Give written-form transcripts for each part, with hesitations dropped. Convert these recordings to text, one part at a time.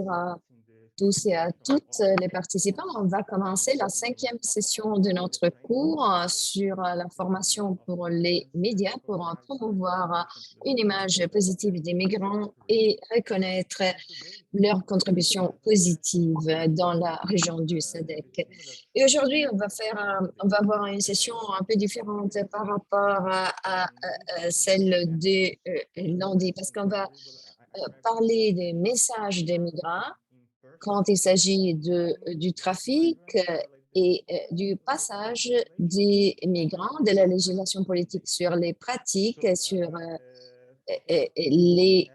À tous et à toutes les participants. On va commencer la 5e session de notre cours sur la formation pour les médias pour promouvoir une image positive des migrants et reconnaître leur contribution positive dans la région du SADC. Et aujourd'hui, on va avoir une session un peu différente par rapport à celle de lundi, parce qu'on va parler des messages des migrants quand il s'agit du trafic et du passage des migrants, de la législation politique sur les pratiques, sur les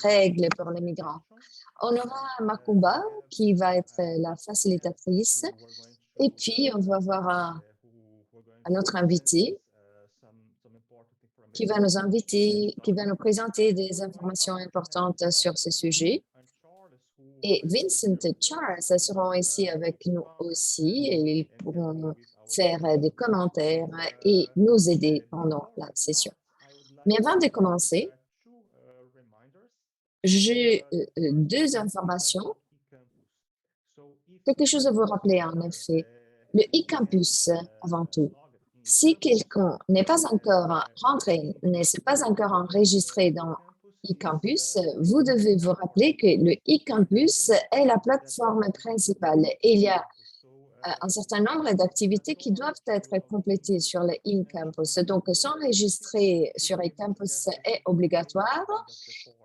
règles pour les migrants. On aura Makumba qui va être la facilitatrice et puis on va avoir un autre invité qui va nous présenter des informations importantes sur ce sujet. Et Vincent Charles seront ici avec nous aussi et ils pourront faire des commentaires et nous aider pendant la session. Mais avant de commencer, j'ai deux informations. Quelque chose à vous rappeler en effet. Le e-campus, avant tout. Si quelqu'un n'est pas encore rentré, n'est pas encore enregistré dans e-campus, vous devez vous rappeler que le e-campus est la plateforme principale. Et il y a un certain nombre d'activités qui doivent être complétées sur le e-campus. Donc, s'enregistrer sur e-campus est obligatoire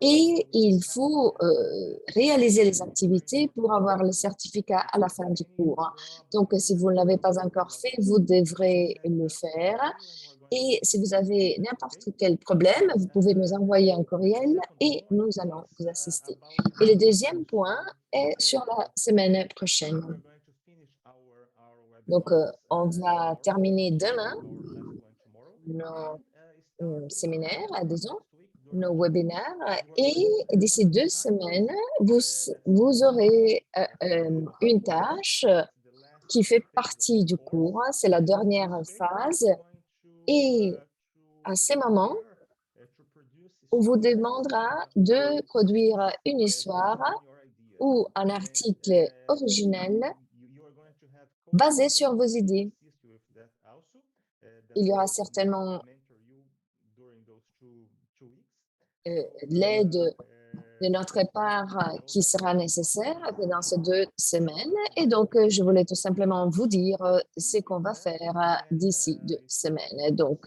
et il faut réaliser les activités pour avoir le certificat à la fin du cours. Donc, si vous ne l'avez pas encore fait, vous devrez le faire. Et si vous avez n'importe quel problème, vous pouvez nous envoyer un courriel et nous allons vous assister. Et le deuxième point est sur la semaine prochaine. Donc, on va terminer demain nos séminaires, disons, nos webinaires. Et d'ici 2 semaines, vous aurez une tâche qui fait partie du cours. C'est la dernière phase. Et à ce moment, on vous demandera de produire une histoire ou un article originel basé sur vos idées. Il y aura certainement l'aide de notre part qui sera nécessaire dans ces 2 semaines. Et donc, je voulais tout simplement vous dire ce qu'on va faire d'ici 2 semaines. Donc,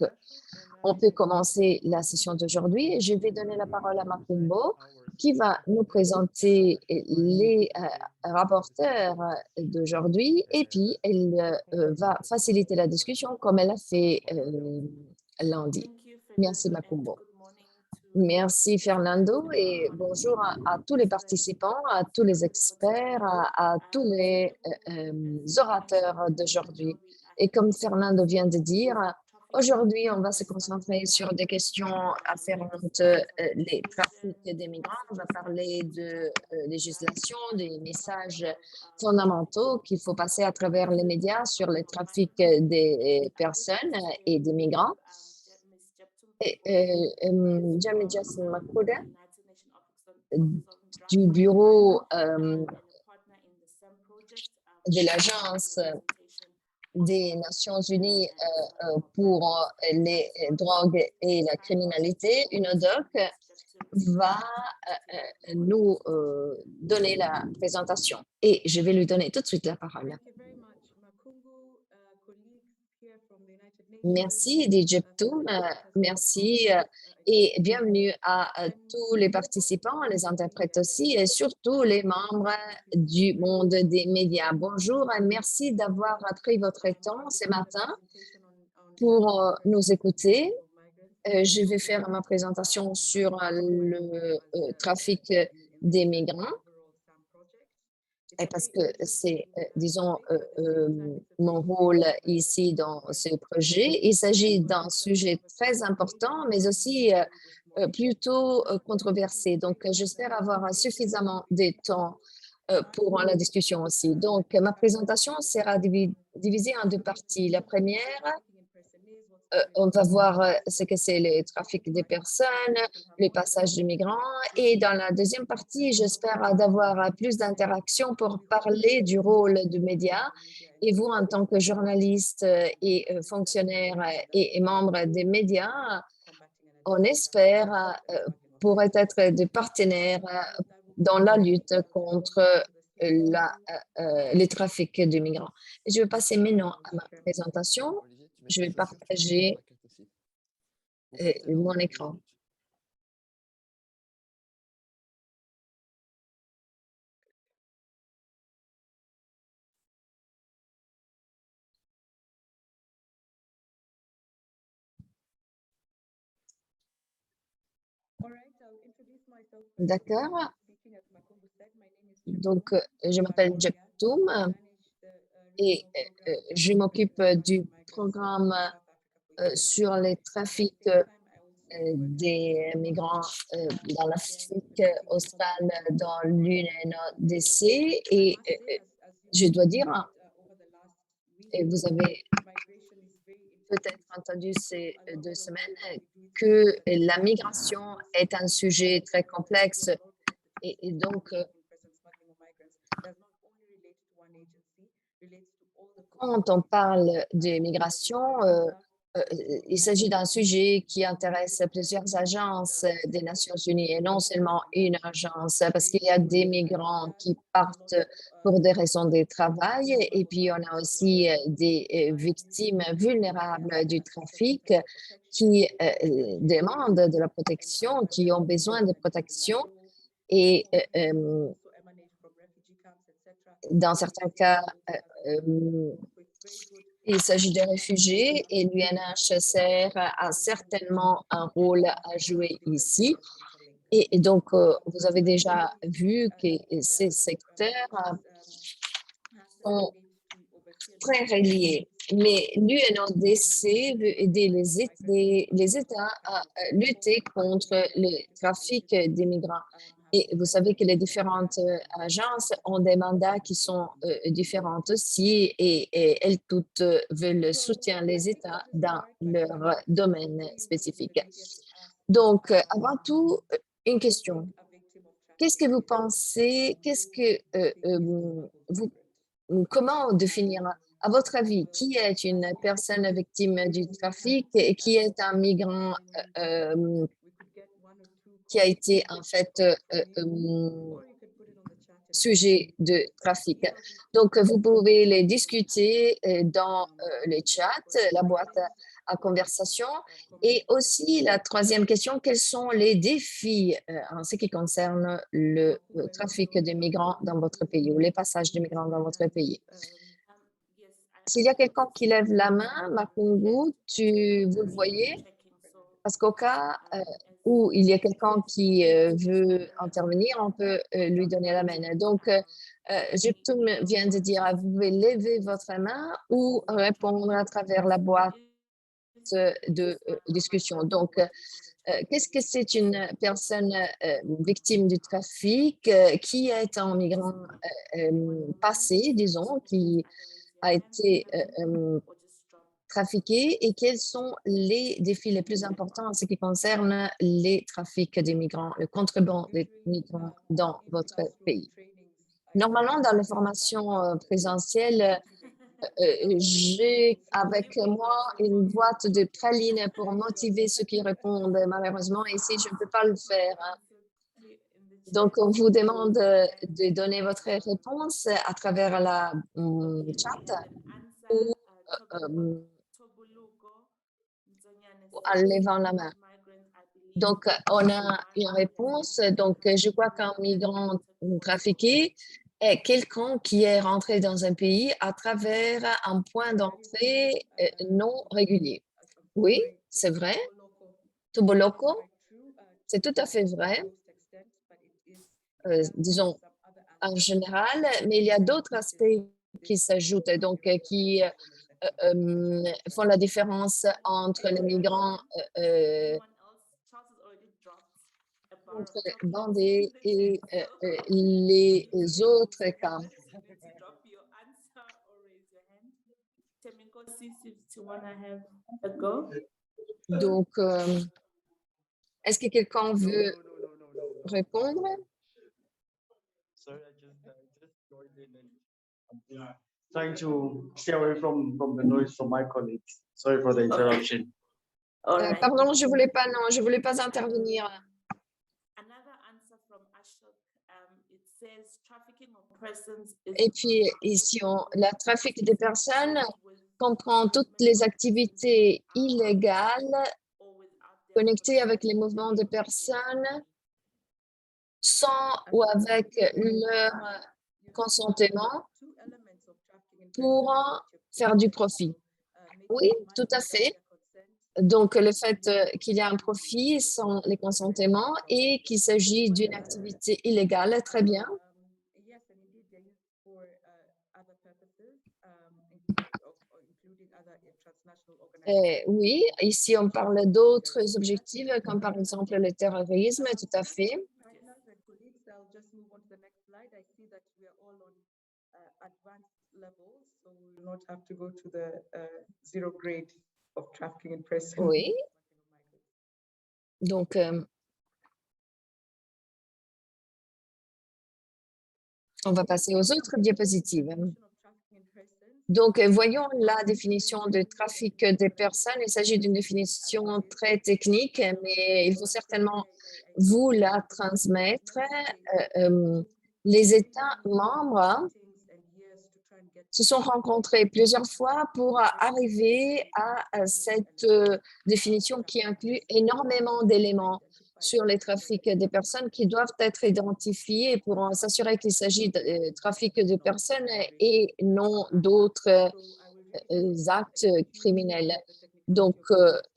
on peut commencer la session d'aujourd'hui et je vais donner la parole à Makumbo qui va nous présenter les rapporteurs d'aujourd'hui et puis elle va faciliter la discussion comme elle a fait lundi. Merci Makumbo. Merci Fernando et bonjour à tous les participants, à tous les experts, à tous les orateurs d'aujourd'hui. Et comme Fernando vient de dire, aujourd'hui, on va se concentrer sur des questions afférentes les trafics des migrants. On va parler de législation, des messages fondamentaux qu'il faut passer à travers les médias sur le trafic des personnes et des migrants. Jamie Jason Makuda du bureau de l'Agence des Nations Unies pour les drogues et la criminalité, UNODC, va nous donner la présentation. Et je vais lui donner tout de suite la parole. Merci d'Égyptoum, merci et bienvenue à tous les participants, les interprètes aussi et surtout les membres du monde des médias. Bonjour et merci d'avoir pris votre temps ce matin pour nous écouter. Je vais faire ma présentation sur le trafic des migrants. Et parce que c'est, disons, mon rôle ici dans ce projet. Il s'agit d'un sujet très important, mais aussi plutôt controversé. Donc, j'espère avoir suffisamment de temps pour la discussion aussi. Donc, ma présentation sera divisée en 2 parties. La première on va voir ce que c'est le trafic des personnes, le passage des migrants. Et dans la deuxième partie, j'espère d'avoir plus d'interactions pour parler du rôle du média. Et vous, en tant que journaliste et fonctionnaire et membre des médias, on espère pourrait être des partenaires dans la lutte contre les trafics de migrants. Je vais passer maintenant à ma présentation. Je vais partager mon écran. D'accord. Donc, je m'appelle Jeb Toum et je m'occupe du programme sur les trafics des migrants dans l'Afrique australe, dans l'UNODC. Et je dois dire, hein, et vous avez peut-être entendu ces 2 semaines, que la migration est un sujet très complexe. Et donc, quand on parle de migration, euh, il s'agit d'un sujet qui intéresse plusieurs agences des Nations Unies et non seulement une agence, parce qu'il y a des migrants qui partent pour des raisons de travail et puis on a aussi des victimes vulnérables du trafic qui demandent de la protection, qui ont besoin de protection et dans certains cas, euh, il s'agit de réfugiés et l'UNHCR a certainement un rôle à jouer ici. Et donc, vous avez déjà vu que ces secteurs sont très reliés. Mais l'UNODC veut aider les États à lutter contre le trafic des migrants. Et vous savez que les différentes agences ont des mandats qui sont différents aussi et elles toutes veulent soutenir les États dans leur domaine spécifique. Donc, avant tout, une question. Qu'est-ce que vous pensez, qu'est-ce que vous comment définir, à votre avis, qui est une personne victime du trafic et qui est un migrant qui a été en fait sujet de trafic? Donc, vous pouvez les discuter dans le chat, la boîte à conversation. Et aussi, la troisième question, quels sont les défis en ce qui concerne le trafic de migrants dans votre pays ou les passages de migrants dans votre pays? S'il y a quelqu'un qui lève la main, Makungu, vous le voyez? Parce qu'au cas où il y a quelqu'un qui veut intervenir, on peut lui donner la main. Donc, Jeptum vient de dire, vous pouvez lever votre main ou répondre à travers la boîte de discussion. Donc, qu'est-ce que c'est une personne victime du trafic qui est un migrant passé, disons, qui a été trafiqué et quels sont les défis les plus importants en ce qui concerne les trafics des migrants, le contrebande des migrants dans votre pays? Normalement, dans les formations présentielles, j'ai avec moi une boîte de pralines pour motiver ceux qui répondent. Malheureusement, ici, je ne peux pas le faire, hein. Donc, on vous demande de donner votre réponse à travers la chat ou euh, en levant la main. Donc, on a une réponse. Donc, je crois qu'un migrant trafiqué est quelqu'un qui est rentré dans un pays à travers un point d'entrée non régulier. Oui, c'est vrai. Tuboloko, c'est tout à fait vrai, disons en général, mais il y a d'autres aspects qui s'ajoutent, donc qui font la différence entre les migrants contrebandés et les autres cas. Donc, est-ce que quelqu'un No, veut no, no, no, no, no, no. répondre? Sorry, I just joined in and I'm trying to stay away from the noise from my colleagues. Sorry for the interruption. All right. Pardon, je voulais pas, non, je voulais pas intervenir. Another answer from Ashok, it says trafficking of persons is Et puis, ici, la trafic des personnes comprend toutes les activités illégales connectées avec les mouvements de personnes sans ou avec leur consentement pour faire du profit. Oui, tout à fait. Donc, le fait qu'il y a un profit sans les consentements et qu'il s'agit d'une activité illégale, très bien. Yes, and indeed they're used for other purposes, including other transnational organizations. Oui, ici, on parle d'autres objectifs, comme par exemple le terrorisme, tout à fait. Partners and colleagues, I'll just move on to the next slide. I see that we are all on advanced levels, so we will not have to go to the zero grade of trafficking in persons. Oui. Donc, on va passer aux autres diapositives. Donc, voyons la définition de trafic des personnes. Il s'agit d'une définition très technique, mais il faut certainement vous la transmettre. Les États membres se sont rencontrés plusieurs fois pour arriver à cette définition qui inclut énormément d'éléments sur les trafics des personnes qui doivent être identifiés pour s'assurer qu'il s'agit de trafic de personnes et non d'autres actes criminels. Donc,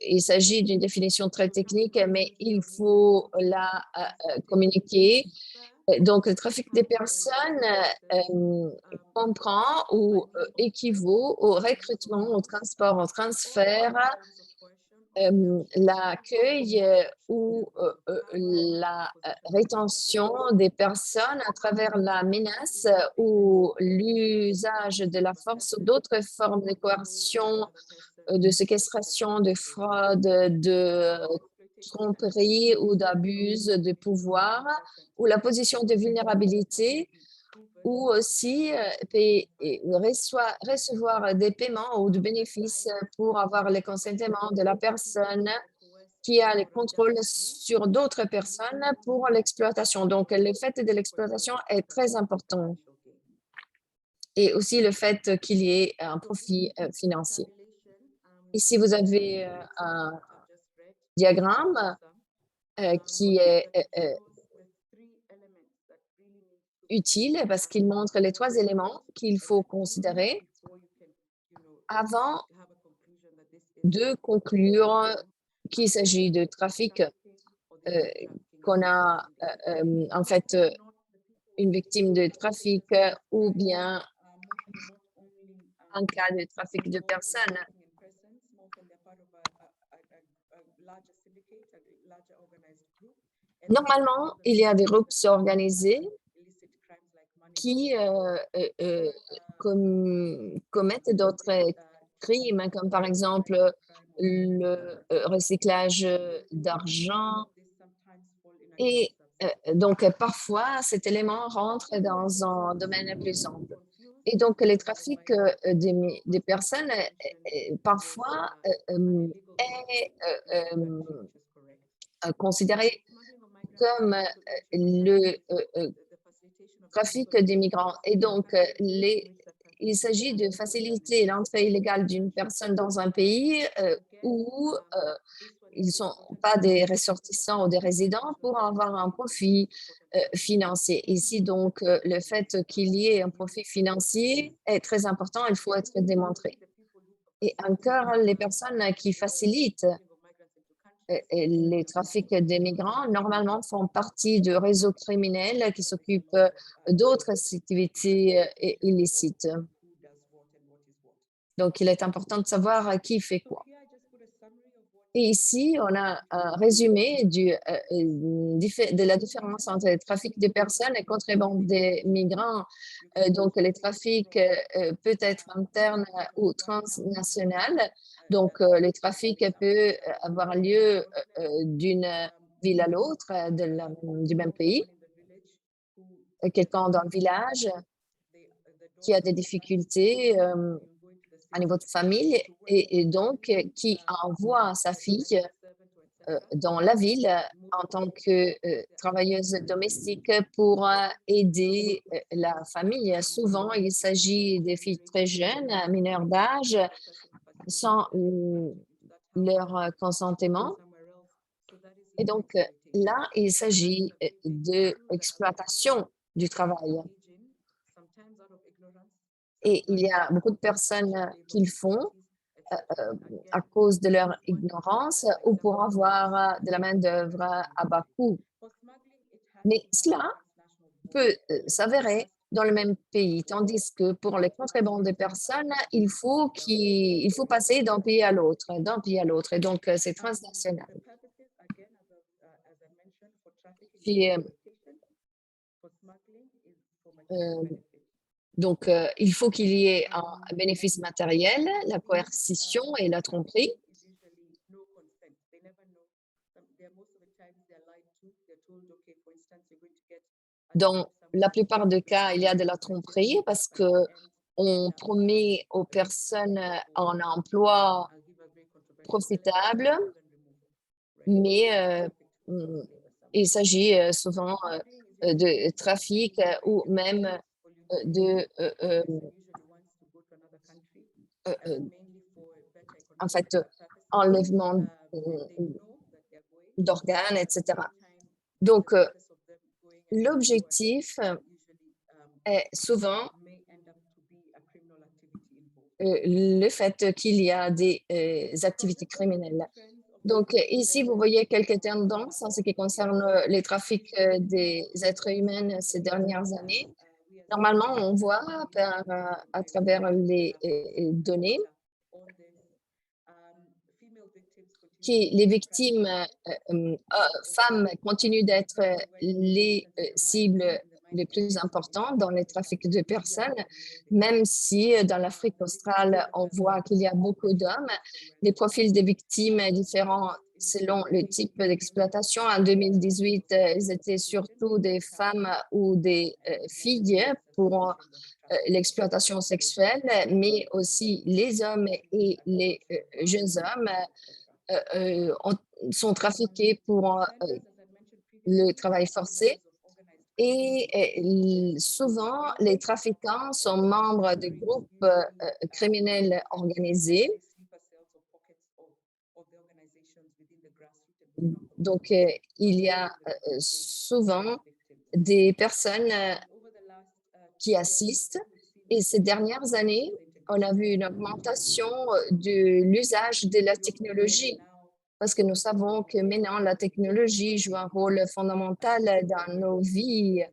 il s'agit d'une définition très technique, mais il faut la communiquer. Donc, le trafic des personnes comprend ou équivaut au recrutement, au transport, au transfert, l'accueil ou la rétention des personnes à travers la menace ou l'usage de la force ou d'autres formes de coercion, de séquestration, de fraude, de tromperie ou d'abus de pouvoir, ou la position de vulnérabilité, ou aussi recevoir des paiements ou de bénéfices pour avoir le consentement de la personne qui a le contrôle sur d'autres personnes pour l'exploitation. Donc, le fait de l'exploitation est très important. Et aussi le fait qu'il y ait un profit financier. Ici, vous avez un diagramme qui est utile parce qu'il montre les 3 éléments qu'il faut considérer avant de conclure qu'il s'agit de trafic, qu'on a en fait une victime de trafic ou bien un cas de trafic de personnes. Normalement, il y a des groupes organisés qui commettent d'autres crimes, comme par exemple le recyclage d'argent. Et donc, parfois, cet élément rentre dans un domaine plus ample. Et donc, les trafics des personnes, parfois, est considéré comme le trafic des migrants. Et donc, il s'agit de faciliter l'entrée illégale d'une personne dans un pays où ils ne sont pas des ressortissants ou des résidents pour avoir un profit financier. Ici, donc, le fait qu'il y ait un profit financier est très important, il faut être démontré. Et encore, les personnes qui facilitent les trafics des migrants, normalement, font partie de réseaux criminels qui s'occupent d'autres activités illicites. Donc, il est important de savoir qui fait quoi. Et ici, on a un résumé de la différence entre le trafic de personnes et contrebande des migrants. Donc, le trafic peut être interne ou transnational. Donc, le trafic peut avoir lieu d'une ville à l'autre du même pays. Quelqu'un dans le village qui a des difficultés à niveau de famille et donc qui envoie sa fille dans la ville en tant que travailleuse domestique pour aider la famille. Souvent, il s'agit des filles très jeunes, mineures d'âge, sans leur consentement. Et donc, là, il s'agit d'exploitation du travail. Et il y a beaucoup de personnes qui le font à cause de leur ignorance ou pour avoir de la main-d'œuvre à bas coût. Mais cela peut s'avérer dans le même pays, tandis que pour les contrebandes de personnes, il faut passer d'un pays à l'autre, d'un pays à l'autre. Et donc, c'est transnational. Puis, donc, il faut qu'il y ait un bénéfice matériel, la coercition et la tromperie. Dans la plupart des cas, il y a de la tromperie parce que on promet aux personnes un emploi profitable, mais il s'agit souvent de trafic ou même de, en fait, enlèvement d'organes, etc. Donc, l'objectif est souvent le fait qu'il y a des activités criminelles. Donc, ici, vous voyez quelques tendances en ce qui concerne les trafics des êtres humains ces dernières années. Normalement, on voit à travers les données que les victimes femmes continuent d'être les cibles les plus importantes dans les trafics de personnes, même si dans l'Afrique australe, on voit qu'il y a beaucoup d'hommes. Les profils des victimes différents selon le type d'exploitation. En 2018, ils étaient surtout des femmes ou des filles pour l'exploitation sexuelle, mais aussi les hommes et les jeunes hommes sont trafiqués pour le travail forcé. Et souvent, les trafiquants sont membres de groupes criminels organisés. Donc, il y a souvent des personnes qui assistent. Et ces dernières années, on a vu une augmentation de l'usage de la technologie parce que nous savons que maintenant, la technologie joue un rôle fondamental dans nos vies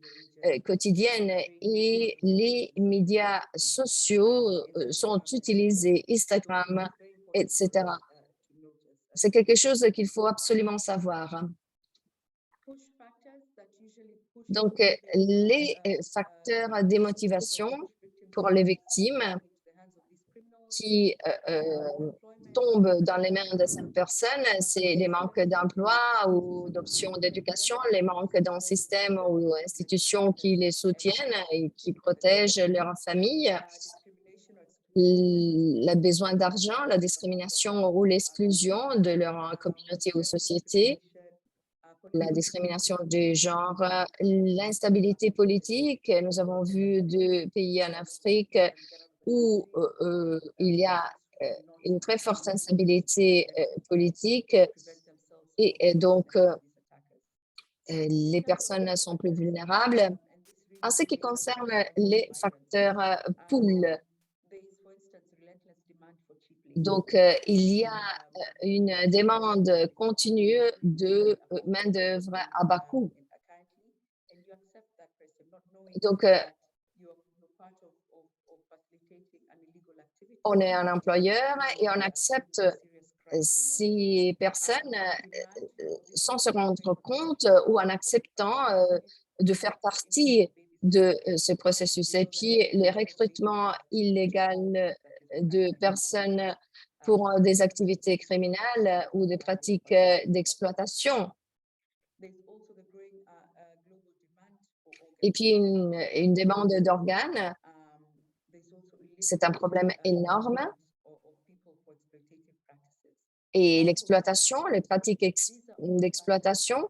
quotidiennes et les médias sociaux sont utilisés, Instagram, etc. C'est quelque chose qu'il faut absolument savoir. Donc, les facteurs de motivation pour les victimes qui tombent dans les mains de ces personnes, c'est les manques d'emploi ou d'options d'éducation, les manques d'un système ou institutions qui les soutiennent et qui protègent leur famille, le besoin d'argent, la discrimination ou l'exclusion de leur communauté ou société, la discrimination de genre, l'instabilité politique. Nous avons vu deux pays en Afrique où il y a une très forte instabilité politique et donc les personnes sont plus vulnérables. En ce qui concerne les facteurs pool, donc il y a une demande continue de main-d'œuvre à bas coût. Donc, on est un employeur et on accepte ces personnes, sans se rendre compte ou en acceptant de faire partie de ce processus. Et puis, les recrutements illégaux de personnes pour des activités criminelles ou des pratiques d'exploitation. Et puis, une demande d'organes, c'est un problème énorme. Et l'exploitation, les pratiques d'exploitation.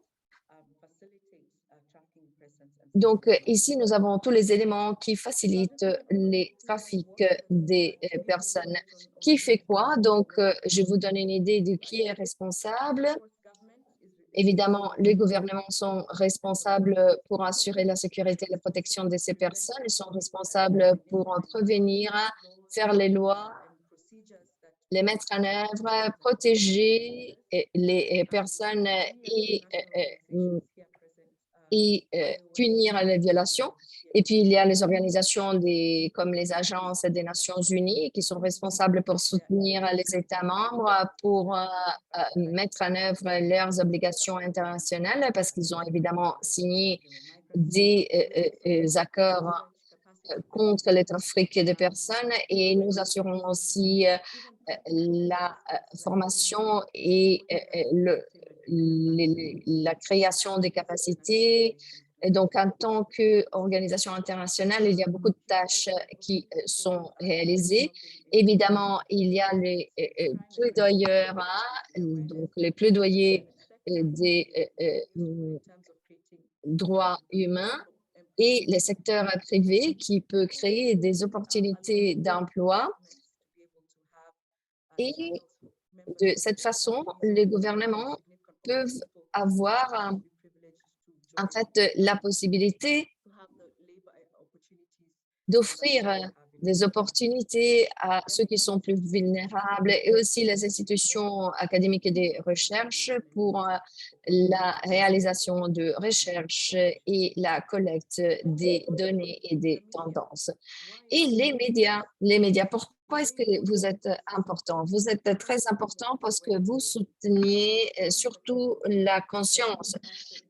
Donc, ici, nous avons tous les éléments qui facilitent les trafics des personnes. Qui fait quoi? Donc, je vous donne une idée de qui est responsable. Évidemment, les gouvernements sont responsables pour assurer la sécurité et la protection de ces personnes. Ils sont responsables pour prévenir, faire les lois, les mettre en œuvre, protéger les personnes et punir les violations. Et puis, il y a les organisations comme les agences des Nations Unies qui sont responsables pour soutenir les États membres pour mettre en œuvre leurs obligations internationales parce qu'ils ont évidemment signé des accords contre le trafic de personnes et nous assurons aussi la formation et la création des capacités. Et donc, en tant qu'organisation internationale, il y a beaucoup de tâches qui sont réalisées. Évidemment, il y a les plaidoyeurs, donc les plaidoyers des droits humains et le secteur privé qui peut créer des opportunités d'emploi. Et de cette façon, les gouvernements peuvent avoir en fait la possibilité d'offrir des opportunités à ceux qui sont plus vulnérables et aussi les institutions académiques et de recherche pour la réalisation de recherches et la collecte des données et des tendances. Et les médias, pourquoi est-ce que vous êtes important? Vous êtes très important parce que vous soutenez surtout la conscience.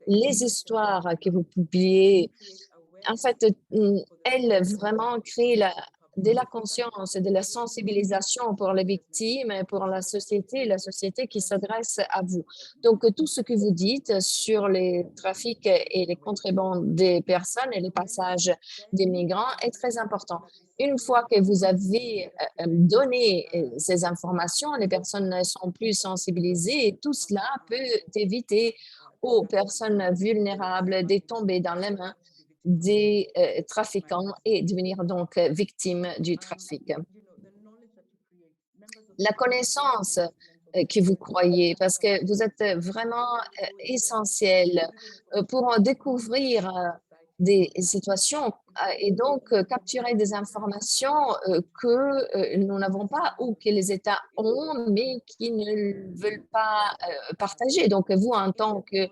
Les histoires que vous publiez, en fait, elles vraiment créent de la conscience et de la sensibilisation pour les victimes et pour la société qui s'adresse à vous. Donc, tout ce que vous dites sur les trafics et les contrebandes des personnes et les passages des migrants est très important. Une fois que vous avez donné ces informations, les personnes sont plus sensibilisées et tout cela peut éviter aux personnes vulnérables de tomber dans les mains des trafiquants et devenir donc victimes du trafic. La connaissance que vous croyez, parce que vous êtes vraiment essentiel pour découvrir des situations et donc capturer des informations que nous n'avons pas ou que les États ont, mais qui ne veulent pas partager. Donc, vous, en tant que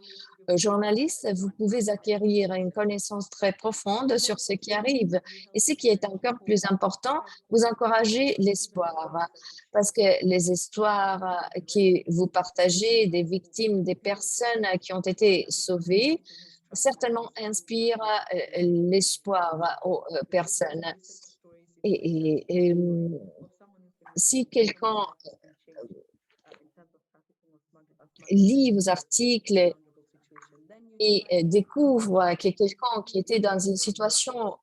journaliste, vous pouvez acquérir une connaissance très profonde sur ce qui arrive. Et ce qui est encore plus important, vous encouragez l'espoir, parce que les histoires que vous partagez des victimes, des personnes qui ont été sauvées, certainement inspirent l'espoir aux personnes. Et si quelqu'un lit vos articles et découvre que quelqu'un qui était dans une situation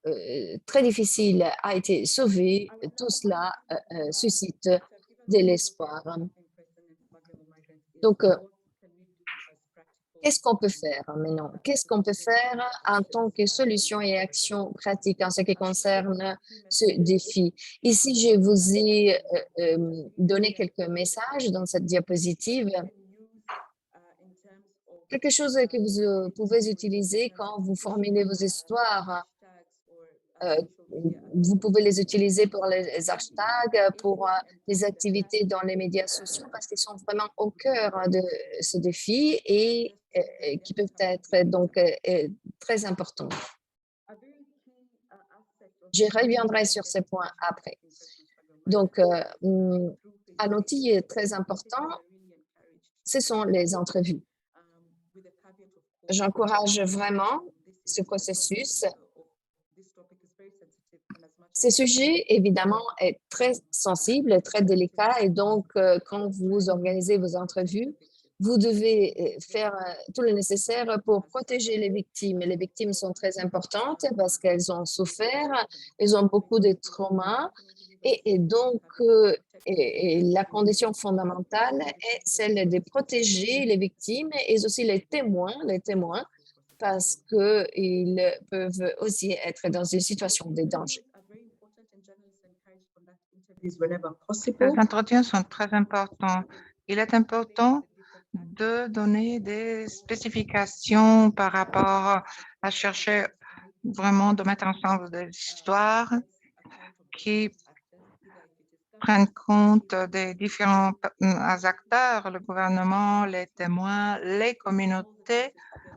très difficile a été sauvé, tout cela suscite de l'espoir. Donc, qu'est-ce qu'on peut faire maintenant? Qu'est-ce qu'on peut faire en tant que solution et action pratique en ce qui concerne ce défi? Ici, je vous ai donné quelques messages dans cette diapositive. Quelque chose que vous pouvez utiliser quand vous formulez vos histoires. Vous pouvez les utiliser pour les hashtags, pour les activités dans les médias sociaux parce qu'ils sont vraiment au cœur de ce défi et qui peuvent être donc très importants. Je reviendrai sur ces points après. Donc, Un outil très important, ce sont les entrevues. J'encourage vraiment ce processus. Ce sujet, évidemment, est très sensible, très délicat et donc, quand vous organisez vos entrevues, vous devez faire tout le nécessaire pour protéger les victimes. Les victimes sont très importantes parce qu'elles ont souffert, elles ont beaucoup de traumas et donc, et la condition fondamentale est celle de protéger les victimes et aussi les témoins, parce qu'ils peuvent aussi être dans une situation de danger. Les entretiens sont très importants. Il est important de donner des spécifications par rapport à chercher vraiment de mettre ensemble des histoires qui prennent compte des différents acteurs, le gouvernement, les témoins, les communautés.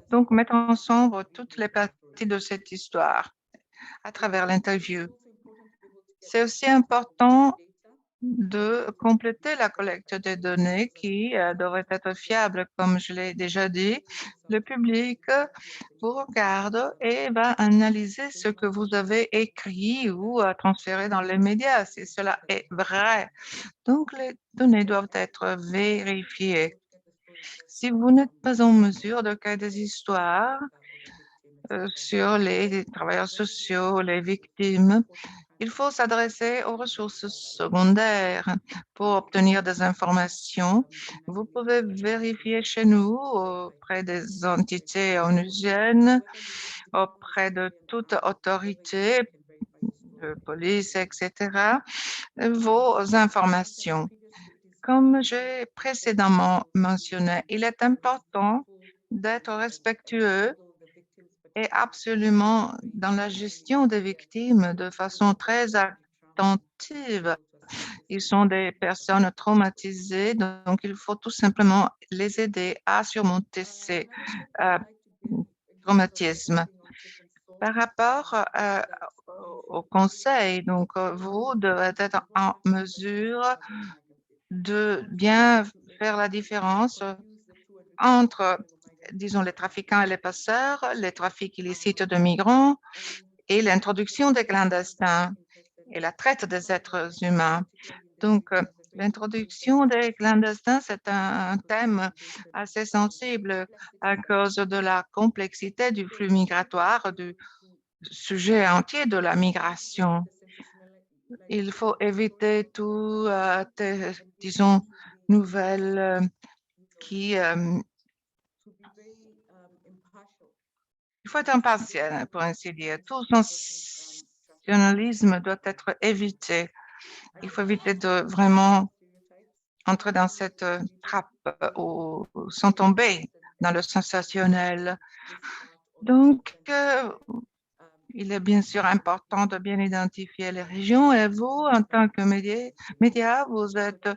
Donc, mettre ensemble toutes les parties de cette histoire à travers l'interview. C'est aussi important de compléter la collecte des données qui devrait être fiable. Comme je l'ai déjà dit, le public vous regarde et va analyser ce que vous avez écrit ou transféré dans les médias, si cela est vrai. Donc, les données doivent être vérifiées. Si vous n'êtes pas en mesure de créer des histoires sur les travailleurs sociaux, les victimes, il faut s'adresser aux ressources secondaires pour obtenir des informations. Vous pouvez vérifier chez nous auprès des entités onusiennes, auprès de toute autorité, de police, etc., vos informations. Comme j'ai précédemment mentionné, il est important d'être respectueux et absolument dans la gestion des victimes de façon très attentive. Ils sont des personnes traumatisées, donc il faut tout simplement les aider à surmonter ces traumatismes. Par rapport au conseil, donc vous devez être en mesure de bien faire la différence entre, disons, les trafiquants et les passeurs, les trafics illicites de migrants et l'introduction des clandestins et la traite des êtres humains. Donc, l'introduction des clandestins, c'est un thème assez sensible à cause de la complexité du flux migratoire, du sujet entier de la migration. Il faut éviter tout, disons, nouvelles qui il faut être impartial, pour ainsi dire. Tout sensationnalisme doit être évité. Il faut éviter de vraiment entrer dans cette trappe ou sans tomber dans le sensationnel. Donc, il est bien sûr important de bien identifier les régions et vous, en tant que média, vous êtes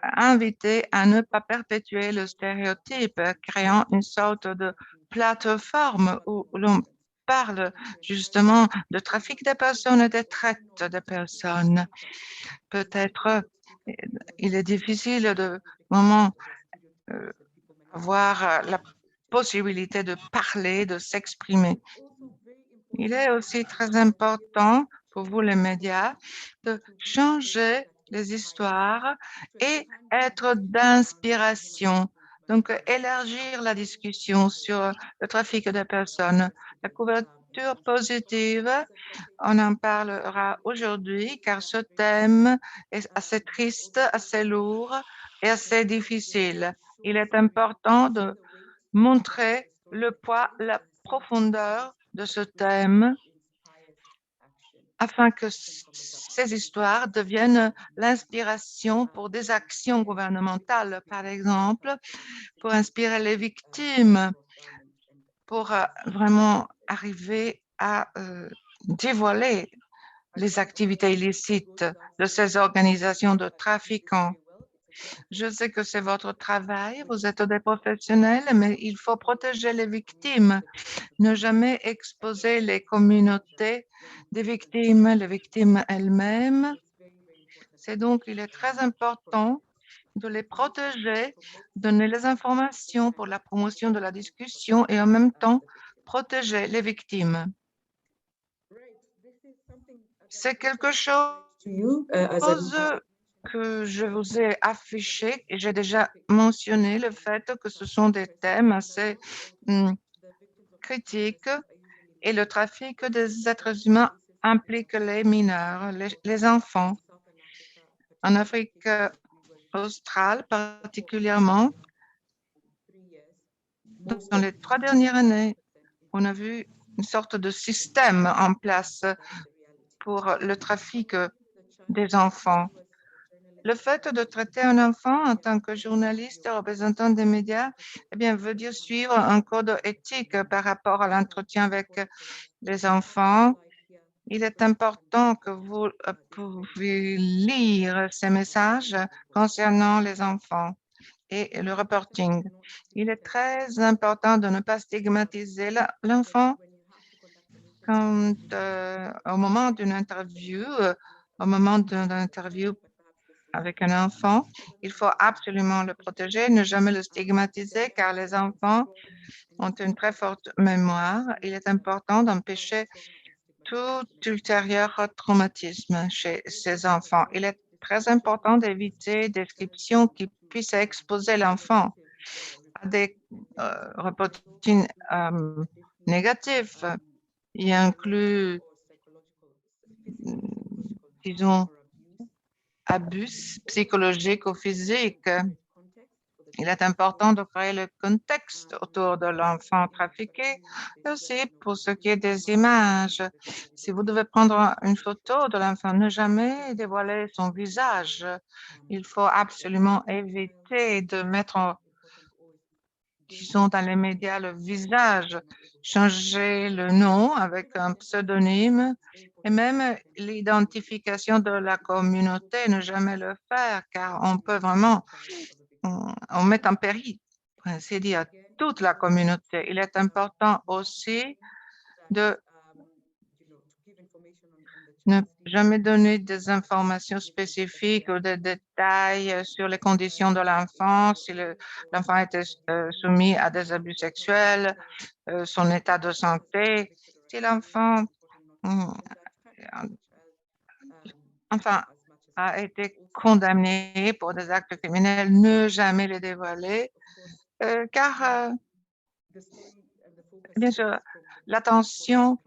invité à ne pas perpétuer le stéréotype, créant une sorte de plateforme où l'on parle justement de trafic des personnes et de traite des personnes. Peut-être il est difficile de vraiment avoir la possibilité de parler, de s'exprimer. Il est aussi très important pour vous, les médias, de changer les histoires et être d'inspiration. Donc, élargir la discussion sur le trafic de personnes. La couverture positive, on en parlera aujourd'hui car ce thème est assez triste, assez lourd et assez difficile. Il est important de montrer le poids, la profondeur de ce thème afin que ces histoires deviennent l'inspiration pour des actions gouvernementales, par exemple, pour inspirer les victimes, pour vraiment arriver à dévoiler les activités illicites de ces organisations de trafiquants. Je sais que c'est votre travail, vous êtes des professionnels, mais il faut protéger les victimes, ne jamais exposer les communautés des victimes, les victimes elles-mêmes. C'est donc, il est très important de les protéger, donner les informations pour la promotion de la discussion et en même temps protéger les victimes. C'est quelque chose que je vous ai affiché et j'ai déjà mentionné le fait que ce sont des thèmes assez critiques et le trafic des êtres humains implique les mineurs, les enfants. En Afrique australe particulièrement, dans les 3 dernières années, on a vu une sorte de système en place pour le trafic des enfants. Le fait de traiter un enfant en tant que journaliste représentant des médias, eh bien, veut dire suivre un code éthique par rapport à l'entretien avec les enfants. Il est important que vous pouvez lire ces messages concernant les enfants et le reporting. Il est très important de ne pas stigmatiser l'enfant quand, au moment d'une interview, avec un enfant, il faut absolument le protéger, ne jamais le stigmatiser car les enfants ont une très forte mémoire. Il est important d'empêcher tout ultérieur traumatisme chez ces enfants. Il est très important d'éviter des descriptions qui puissent exposer l'enfant à des reportings négatifs. Il inclut, disons, abus psychologiques ou physiques. Il est important de créer le contexte autour de l'enfant trafiqué et aussi pour ce qui est des images. Si vous devez prendre une photo de l'enfant, ne jamais dévoiler son visage. Il faut absolument éviter de mettre, disons, dans les médias le visage, changer le nom avec un pseudonyme et même l'identification de la communauté, ne jamais le faire car on peut vraiment on met en péril, pour ainsi dire, toute la communauté. Il est important aussi de ne jamais donner des informations spécifiques ou des détails sur les conditions de l'enfant, si l'enfant a été soumis à des abus sexuels, son état de santé, si l'enfant enfin, a été condamné pour des actes criminels, ne jamais les dévoiler, car bien sûr, l'attention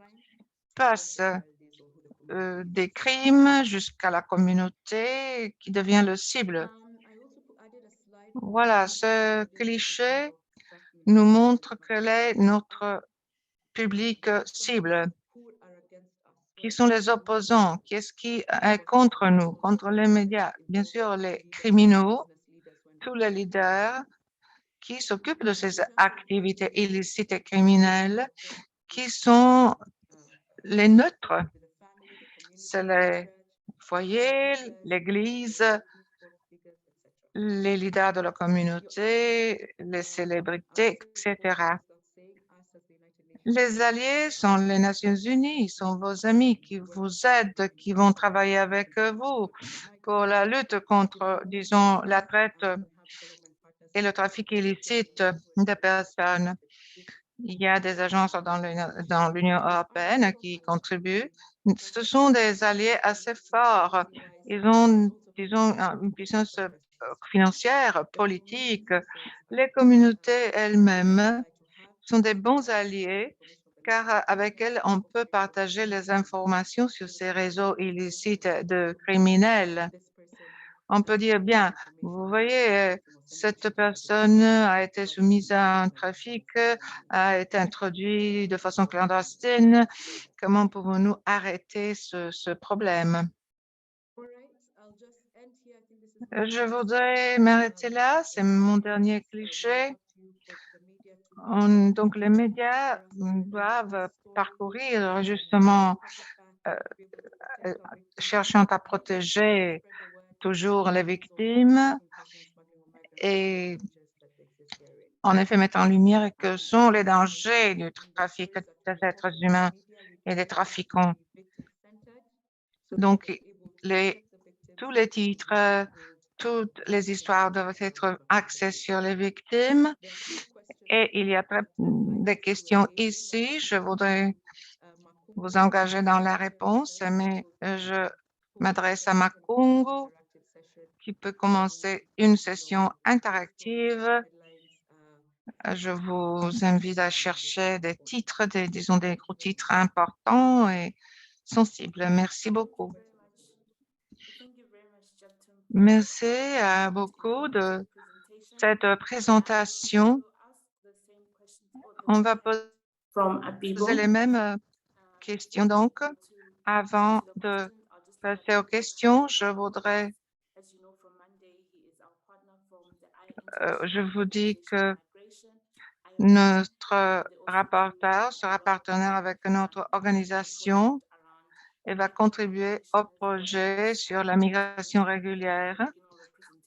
passe des crimes jusqu'à la communauté qui devient le cible. Voilà, ce cliché nous montre quel est notre public cible. Qui sont les opposants? Qu'est-ce qui est contre nous, contre les médias? Bien sûr, les criminels, tous les leaders qui s'occupent de ces activités illicites et criminelles, qui sont les neutres. C'est les foyers, l'Église, les leaders de la communauté, les célébrités, etc. Les alliés sont les Nations Unies, sont vos amis qui vous aident, qui vont travailler avec vous pour la lutte contre, disons, la traite et le trafic illicite de personnes. Il y a des agences dans l'Union européenne qui contribuent. Ce sont des alliés assez forts. Ils ont, disons, une puissance financière, politique. Les communautés elles-mêmes sont des bons alliés car avec elles, on peut partager les informations sur ces réseaux illicites de criminels. On peut dire, bien, vous voyez, cette personne a été soumise à un trafic, a été introduite de façon clandestine. Comment pouvons-nous arrêter ce problème? Je voudrais m'arrêter là, c'est mon dernier cliché. Donc, les médias doivent parcourir justement, cherchant à protéger toujours les victimes et en effet mettre en lumière que sont les dangers du trafic des êtres humains et des trafiquants. Donc, les tous les titres, toutes les histoires doivent être axées sur les victimes. Et il y a des questions ici. Je voudrais vous engager dans la réponse, mais je m'adresse à Makungu qui peut commencer une session interactive. Je vous invite à chercher des titres, disons des gros titres importants et sensibles. Merci beaucoup. Merci beaucoup de cette présentation. On va poser les mêmes questions. Donc, avant de passer aux questions, je voudrais, je vous dis que notre rapporteur sera partenaire avec notre organisation et va contribuer au projet sur la migration régulière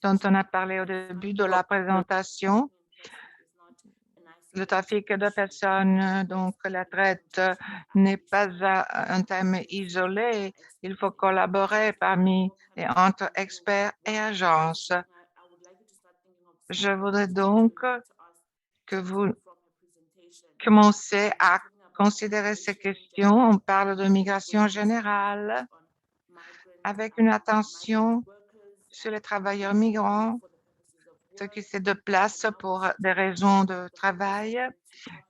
dont on a parlé au début de la présentation. Le trafic de personnes, donc la traite, n'est pas un thème isolé. Il faut collaborer parmi et entre experts et agences. Je voudrais donc que vous commencez à considérer ces questions. On parle de migration générale avec une attention sur les travailleurs migrants, ceux qui se déplacent pour des raisons de travail.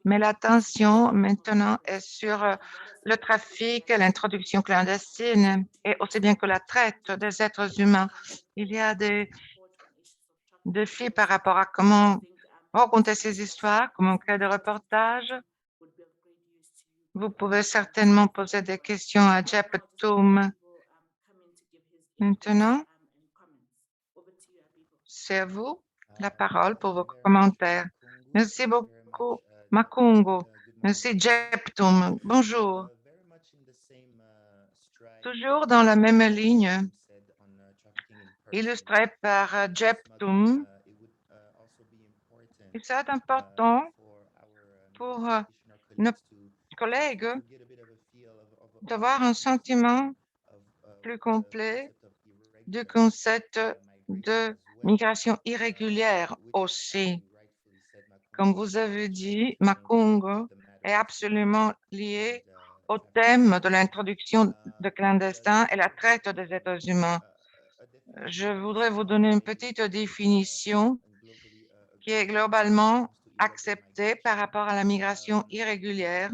Mais l'attention maintenant est sur le trafic, l'introduction clandestine et aussi bien que la traite des êtres humains. Il y a des défis par rapport à comment raconter ces histoires, comment créer des reportages. Vous pouvez certainement poser des questions à Jep Toom. Maintenant, c'est à vous la parole pour vos commentaires. Merci beaucoup, Makungu. Merci, Jep Toom. Bonjour. Toujours dans la même ligne, illustrée par Jep Toom, il serait important pour nos collègues d'avoir un sentiment plus complet du concept de migration irrégulière aussi. Comme vous avez dit, Makungu est absolument lié au thème de l'introduction de clandestins et la traite des êtres humains. Je voudrais vous donner une petite définition qui est globalement acceptée par rapport à la migration irrégulière.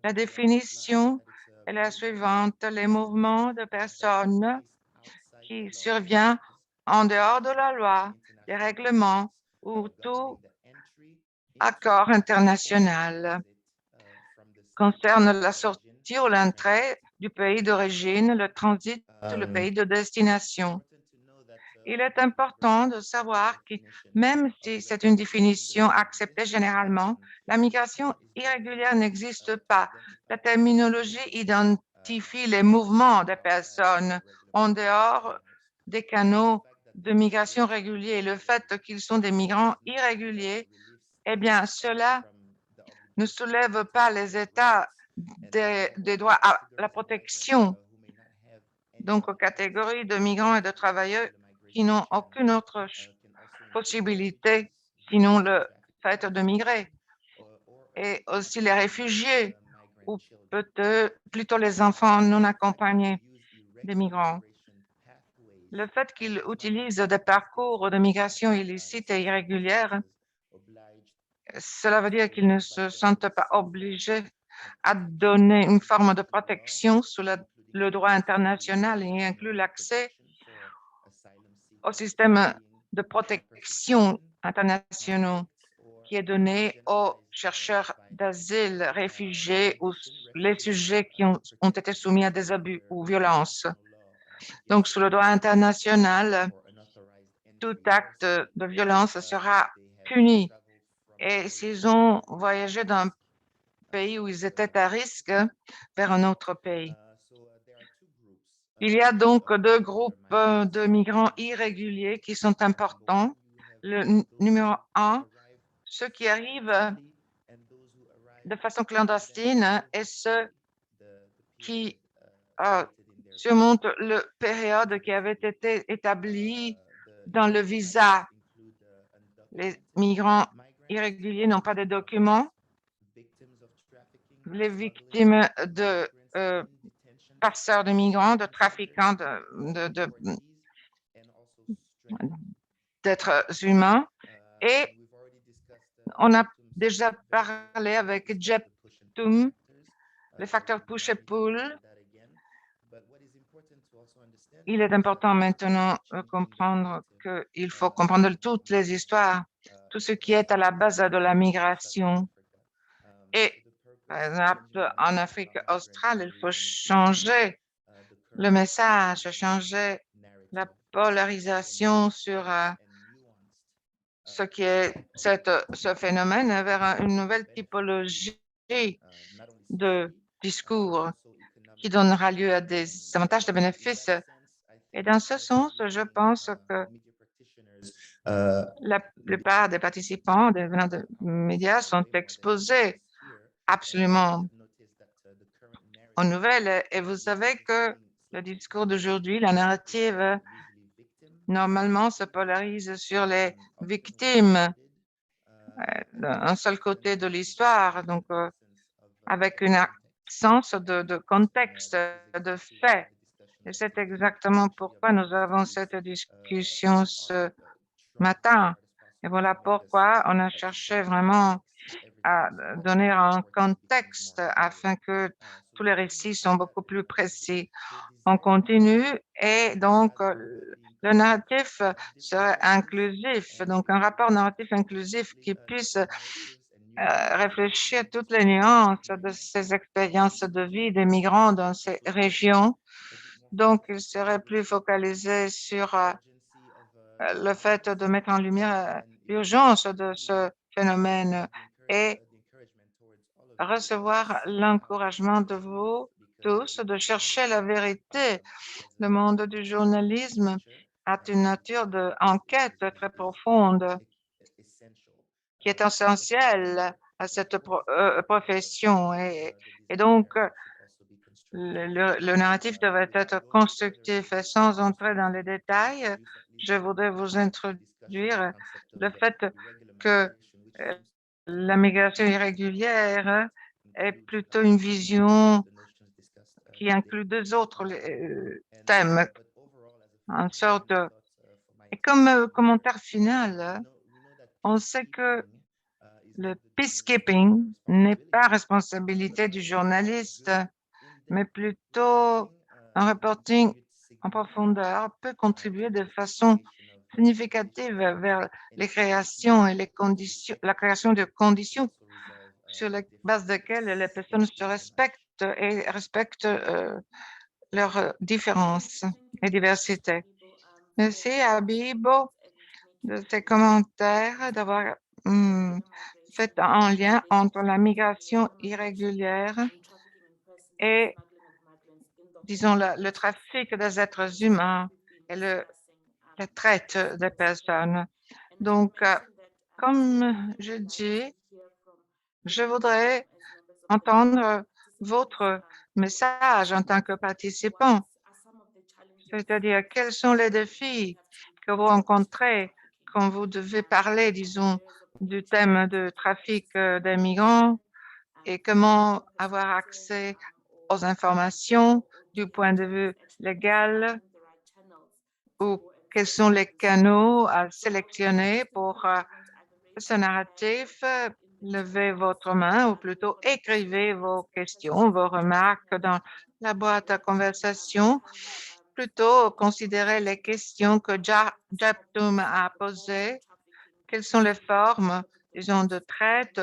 La définition est la suivante: les mouvements de personnes qui surviennent en dehors de la loi, des règlements ou tout accord international concerne la sortie ou l'entrée du pays d'origine, le transit ou le pays de destination. Il est important de savoir que même si c'est une définition acceptée généralement, la migration irrégulière n'existe pas. La terminologie identifie les mouvements des personnes en dehors des canaux de migration réguliers. Le fait qu'ils sont des migrants irréguliers, eh bien, cela ne soulève pas les états des droits à la protection, donc aux catégories de migrants et de travailleurs qui n'ont aucune autre possibilité sinon le fait de migrer. Et aussi les réfugiés, ou peut-être plutôt les enfants non accompagnés des migrants. Le fait qu'ils utilisent des parcours de migration illicites et irrégulières, cela veut dire qu'ils ne se sentent pas obligés à donner une forme de protection sous le droit international et inclut l'accès au système de protection internationaux qui est donné aux chercheurs d'asile, réfugiés ou les sujets qui ont été soumis à des abus ou violences. Donc, sous le droit international, tout acte de violence sera puni. Et s'ils ont voyagé d'un pays où ils étaient à risque vers un autre pays. Il y a donc deux groupes de migrants irréguliers qui sont importants. Le numéro 1, ceux qui arrivent de façon clandestine et ceux qui surmonte la période qui avait été établie dans le visa. Les migrants irréguliers n'ont pas de documents. Les victimes de passeurs de migrants, de trafiquants d'êtres humains. Et on a déjà parlé avec Jeptum, les facteurs push et pull. Il est important maintenant de comprendre qu'il faut comprendre toutes les histoires, tout ce qui est à la base de la migration. Et par exemple, en Afrique australe, il faut changer le message, changer la polarisation sur ce qui est ce phénomène vers une nouvelle typologie de discours qui donnera lieu à des avantages, des bénéfices. Et dans ce sens, je pense que la plupart des participants venant des médias sont exposés absolument aux nouvelles. Et vous savez que le discours d'aujourd'hui, la narrative, normalement se polarise sur les victimes d'un seul côté de l'histoire, donc avec une absence de contexte, de fait. Et c'est exactement pourquoi nous avons cette discussion ce matin. Et voilà pourquoi on a cherché vraiment à donner un contexte afin que tous les récits soient beaucoup plus précis. On continue et donc le narratif serait inclusif, donc un rapport narratif inclusif qui puisse réfléchir à toutes les nuances de ces expériences de vie des migrants dans ces régions. Donc, il serait plus focalisé sur le fait de mettre en lumière l'urgence de ce phénomène et recevoir l'encouragement de vous tous de chercher la vérité. Le monde du journalisme a une nature d'enquête très profonde qui est essentielle à cette profession. Et donc, le narratif devrait être constructif et sans entrer dans les détails. Je voudrais vous introduire le fait que la migration irrégulière est plutôt une vision qui inclut deux autres thèmes, en sorte. Et comme commentaire final, on sait que le peacekeeping n'est pas responsabilité du journaliste, mais plutôt un reporting en profondeur peut contribuer de façon significative vers les créations et les conditions, la création de conditions sur la base desquelles les personnes se respectent et respectent leurs différences et diversités. Merci à Bibo de ses commentaires, d'avoir fait un lien entre la migration irrégulière et, disons, le trafic des êtres humains et la traite des personnes. Donc, comme je dis, je voudrais entendre votre message en tant que participant, c'est-à-dire quels sont les défis que vous rencontrez quand vous devez parler, disons, du thème de trafic des migrants et comment avoir accès aux informations du point de vue légal ou quels sont les canaux à sélectionner pour ce narratif. Levez votre main ou plutôt écrivez vos questions, vos remarques dans la boîte à conversation. Plutôt considérez les questions que Japtum a posées. Quelles sont les formes, disons, de traite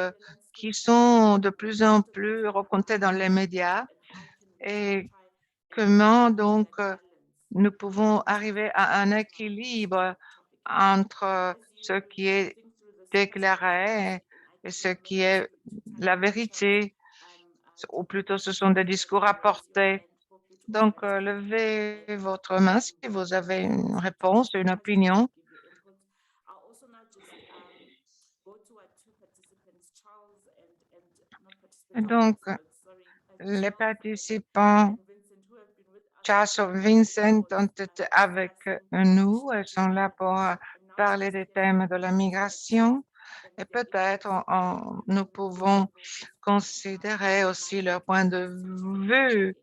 qui sont de plus en plus racontées dans les médias et comment donc nous pouvons arriver à un équilibre entre ce qui est déclaré et ce qui est la vérité, ou plutôt ce sont des discours apportés. Donc, levez votre main si vous avez une réponse, une opinion. Donc, les participants Charles et Vincent ont été avec nous. Elles sont là pour parler des thèmes de la migration. Et peut-être nous pouvons considérer aussi leur point de vue.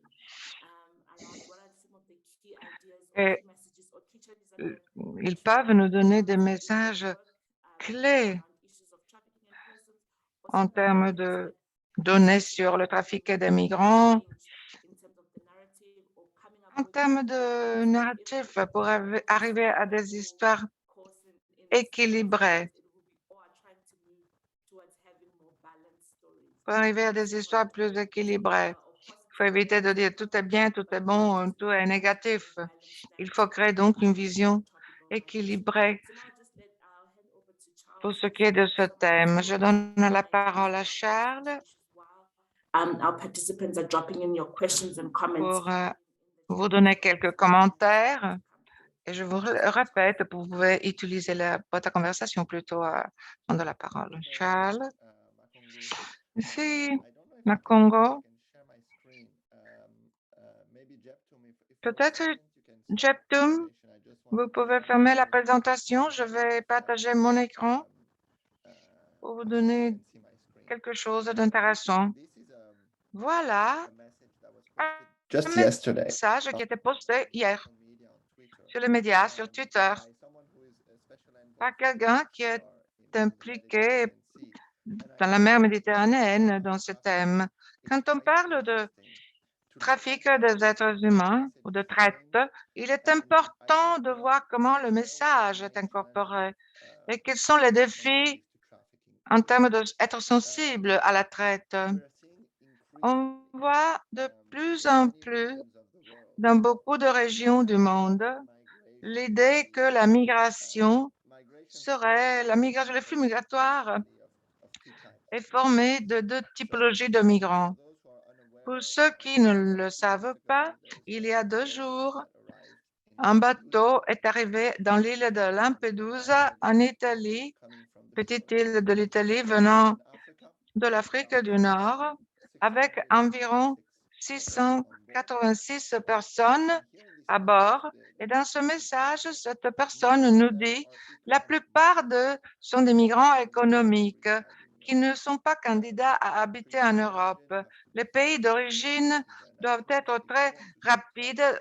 Et ils peuvent nous donner des messages clés en termes de données sur le trafic des migrants, en termes de narratif pour arriver à des histoires équilibrées, pour arriver à des histoires plus équilibrées. Il faut éviter de dire tout est bien, tout est bon, tout est négatif. Il faut créer donc une vision équilibrée pour ce qui est de ce thème. Je donne la parole à Charles Our participants are dropping in your questions and comments. pour vous donner quelques commentaires. Et je vous répète, vous pouvez utiliser la boîte à conversation plutôt à prendre la parole. Charles. Ici, Makongo. Peut-être, Jeptum, vous pouvez fermer la présentation. Je vais partager mon écran pour vous donner quelque chose d'intéressant. Voilà un message qui était posté hier sur les médias, sur Twitter, par quelqu'un qui est impliqué dans la mer Méditerranée dans ce thème. Quand on parle de trafic des êtres humains ou de traite, il est important de voir comment le message est incorporé et quels sont les défis en termes d'être sensible à la traite. On voit de plus en plus dans beaucoup de régions du monde l'idée que la migration serait, le flux migratoire est formé de deux typologies de migrants. Pour ceux qui ne le savent pas, il y a 2 jours, un bateau est arrivé dans l'île de Lampedusa en Italie, petite île de l'Italie venant de l'Afrique du Nord, avec environ 686 personnes à bord. Et dans ce message, cette personne nous dit la plupart sont des migrants économiques qui ne sont pas candidats à habiter en Europe. Les pays d'origine doivent être très rapides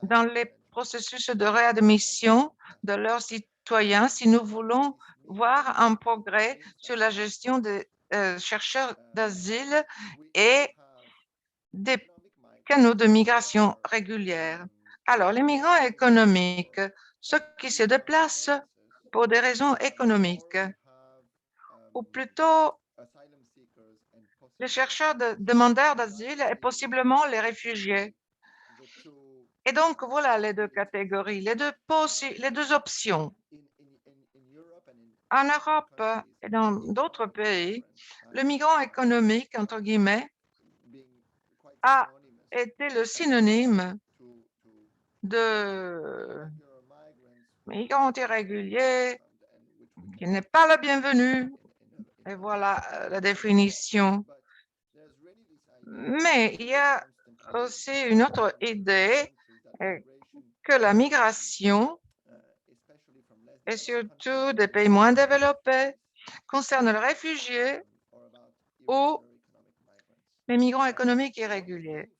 dans les processus de réadmission de leurs citoyens si nous voulons voir un progrès sur la gestion des chercheurs d'asile et des canaux de migration régulière. Alors, les migrants économiques, ceux qui se déplacent pour des raisons économiques, ou plutôt les chercheurs demandeurs d'asile et possiblement les réfugiés. Et donc, voilà les 2 catégories, les deux options. En Europe et dans d'autres pays, le migrant économique, entre guillemets, a été le synonyme de migrant irrégulier qui n'est pas le bienvenu. Et voilà la définition. Mais il y a aussi une autre idée que la migration, et surtout des pays moins développés, concerne les réfugiés ou les migrants économiques irréguliers.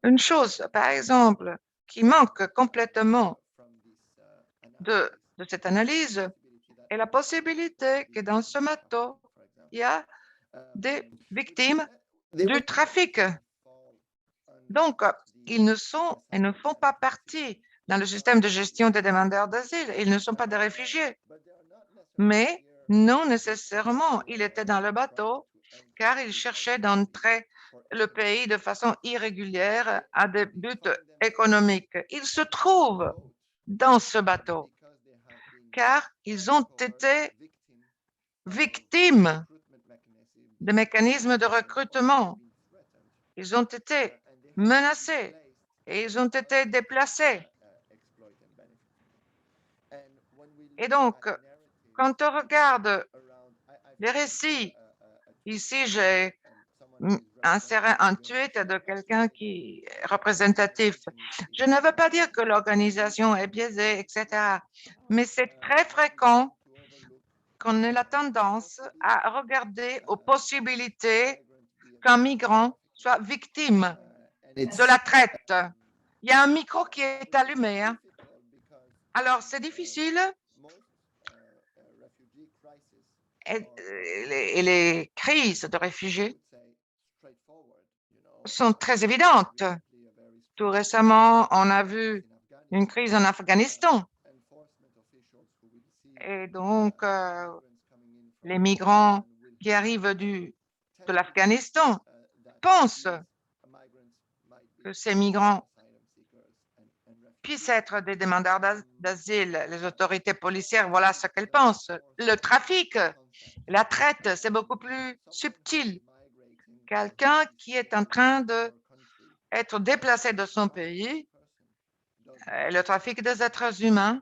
Une chose, par exemple, qui manque complètement de cette analyse est la possibilité que dans ce bateau, il y a des victimes du trafic. Donc, ils ne font pas partie dans le système de gestion des demandeurs d'asile. Ils ne sont pas des réfugiés. Mais non nécessairement, ils étaient dans le bateau car ils cherchaient d'entrer le pays de façon irrégulière à des buts économiques. Ils se trouvent dans ce bateau car ils ont été victimes des mécanismes de recrutement. Ils ont été menacés et ils ont été déplacés. Et donc, quand on regarde les récits, ici j'ai insérer un tweet de quelqu'un qui est représentatif. Je ne veux pas dire que l'organisation est biaisée, etc. Mais c'est très fréquent qu'on ait la tendance à regarder aux possibilités qu'un migrant soit victime de la traite. Il y a un micro qui est allumé. Hein. Alors, c'est difficile. Et les crises de réfugiés sont très évidentes. Tout récemment, on a vu une crise en Afghanistan. Et donc, les migrants qui arrivent de l'Afghanistan pensent que ces migrants puissent être des demandeurs d'asile. Les autorités policières, voilà ce qu'elles pensent. Le trafic, la traite, c'est beaucoup plus subtil. Quelqu'un qui est en train d'être déplacé de son pays, le trafic des êtres humains,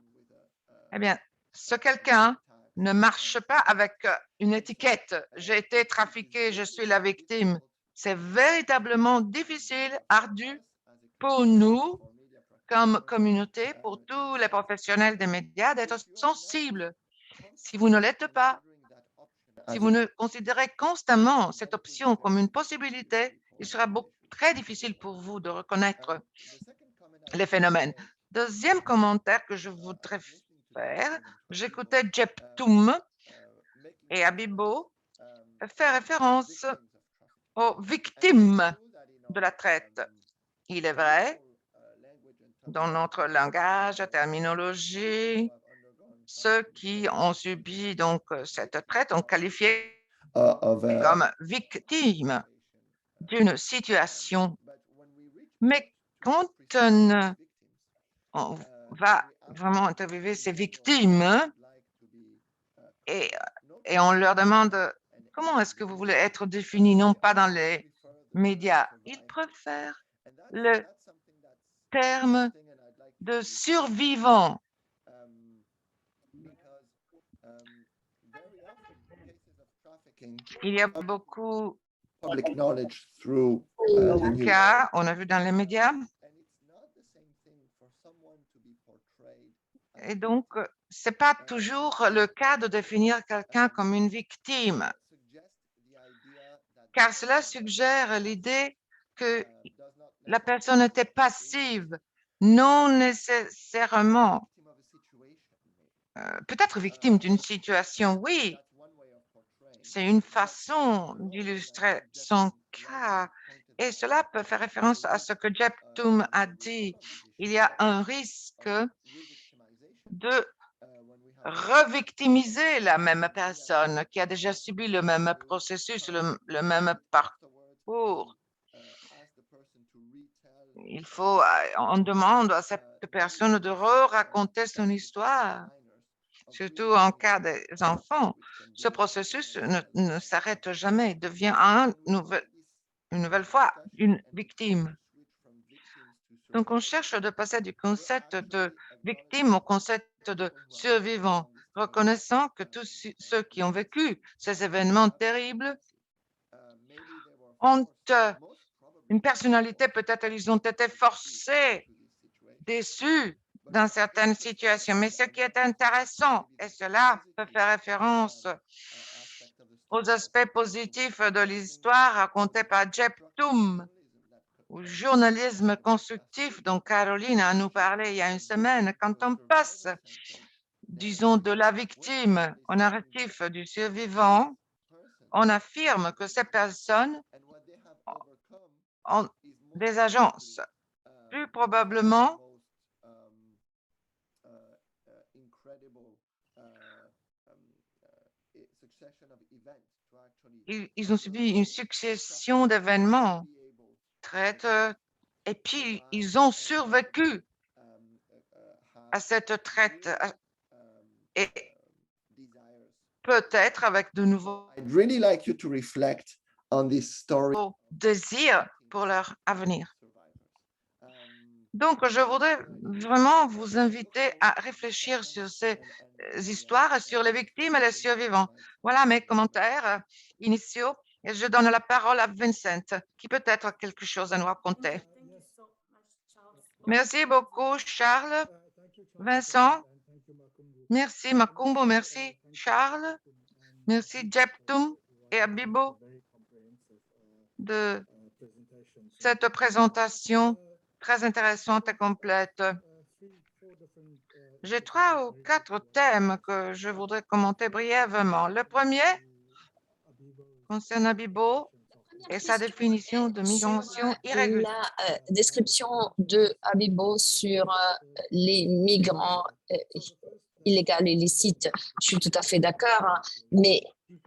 eh bien, ce quelqu'un ne marche pas avec une étiquette. J'ai été trafiqué, je suis la victime. C'est véritablement difficile, ardu pour nous, comme communauté, pour tous les professionnels des médias, d'être sensibles. Si vous ne l'êtes pas, si vous ne considérez constamment cette option comme une possibilité, il sera très difficile pour vous de reconnaître les phénomènes. Deuxième commentaire que je voudrais faire, j'écoutais Jeptum et Abibo faire référence aux victimes de la traite. Il est vrai, dans notre langage, terminologie, ceux qui ont subi donc cette traite ont qualifié comme victimes d'une situation. Mais quand on va vraiment interviewer ces victimes et on leur demande comment est-ce que vous voulez être défini, non pas dans les médias, ils préfèrent le terme de survivant. Il y a beaucoup de cas, on a vu dans les médias. Et donc, ce n'est pas toujours le cas de définir quelqu'un comme une victime, car cela suggère l'idée que la personne était passive, non nécessairement peut-être victime d'une situation, oui. C'est une façon d'illustrer son cas. Et cela peut faire référence à ce que Jeptum a dit. Il y a un risque de revictimiser la même personne qui a déjà subi le même processus, le même parcours. On demande à cette personne de raconter son histoire, surtout en cas des enfants. Ce processus ne s'arrête jamais, devient une nouvelle fois une victime. Donc, on cherche de passer du concept de victime au concept de survivant, reconnaissant que tous ceux qui ont vécu ces événements terribles ont une personnalité, peut-être ils ont été forcés, déçus dans certaines situations. Mais ce qui est intéressant, et cela peut faire référence aux aspects positifs de l'histoire racontée par Jeptum, au journalisme constructif dont Caroline a nous parlé il y a une semaine, quand on passe, disons, de la victime au narratif du survivant, on affirme que ces personnes ont des agences, plus probablement ils ont subi une succession d'événements et puis ils ont survécu à cette traite et peut-être avec de nouveaux désirs pour leur avenir. Donc, je voudrais vraiment vous inviter à réfléchir sur ces histoires, sur les victimes et les survivants. Voilà mes commentaires initiaux Et je donne la parole à Vincent, qui peut-être a quelque chose à nous raconter. Thank you so much, Charles. Merci beaucoup, Charles. Vincent, merci Makumbo, merci Charles, merci Jeptum et Abibo de cette présentation très intéressante et complète. J'ai 3 ou 4 thèmes que je voudrais commenter brièvement. Le premier concerne Abibo et sa définition de migration irrégulière. La description de Abibo sur les migrants illégaux et illicites, je suis tout à fait d'accord, hein, mais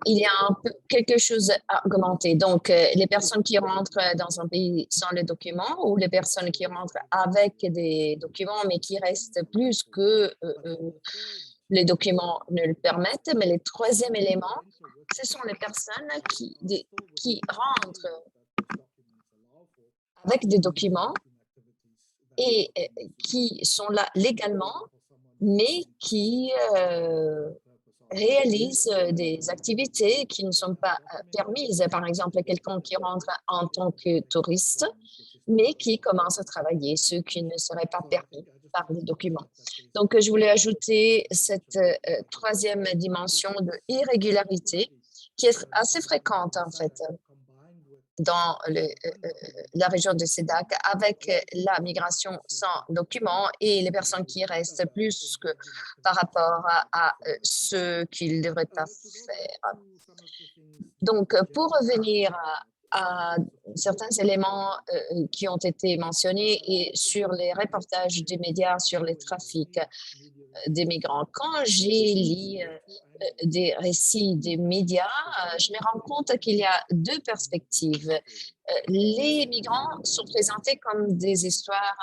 il y a quelque chose à augmenter. Donc, les personnes qui rentrent dans un pays sans les documents ou les personnes qui rentrent avec des documents mais qui restent plus que les documents ne le permettent. Mais le troisième élément, ce sont les personnes qui rentrent avec des documents et qui sont là légalement, mais qui réalisent des activités qui ne sont pas permises. Par exemple, quelqu'un qui rentre en tant que touriste, mais qui commence à travailler, ce qui ne serait pas permis par les documents. Donc, je voulais ajouter cette troisième dimension de irrégularité qui est assez fréquente, en fait, dans la région de CEDAC, avec la migration sans documents et les personnes qui restent plus que par rapport à ce qu'ils ne devraient pas faire. Donc, pour revenir à certains éléments qui ont été mentionnés et sur les reportages des médias sur les trafics des migrants. Quand j'ai lu des récits des médias, je me rends compte qu'il y a deux perspectives. Les migrants sont présentés comme des histoires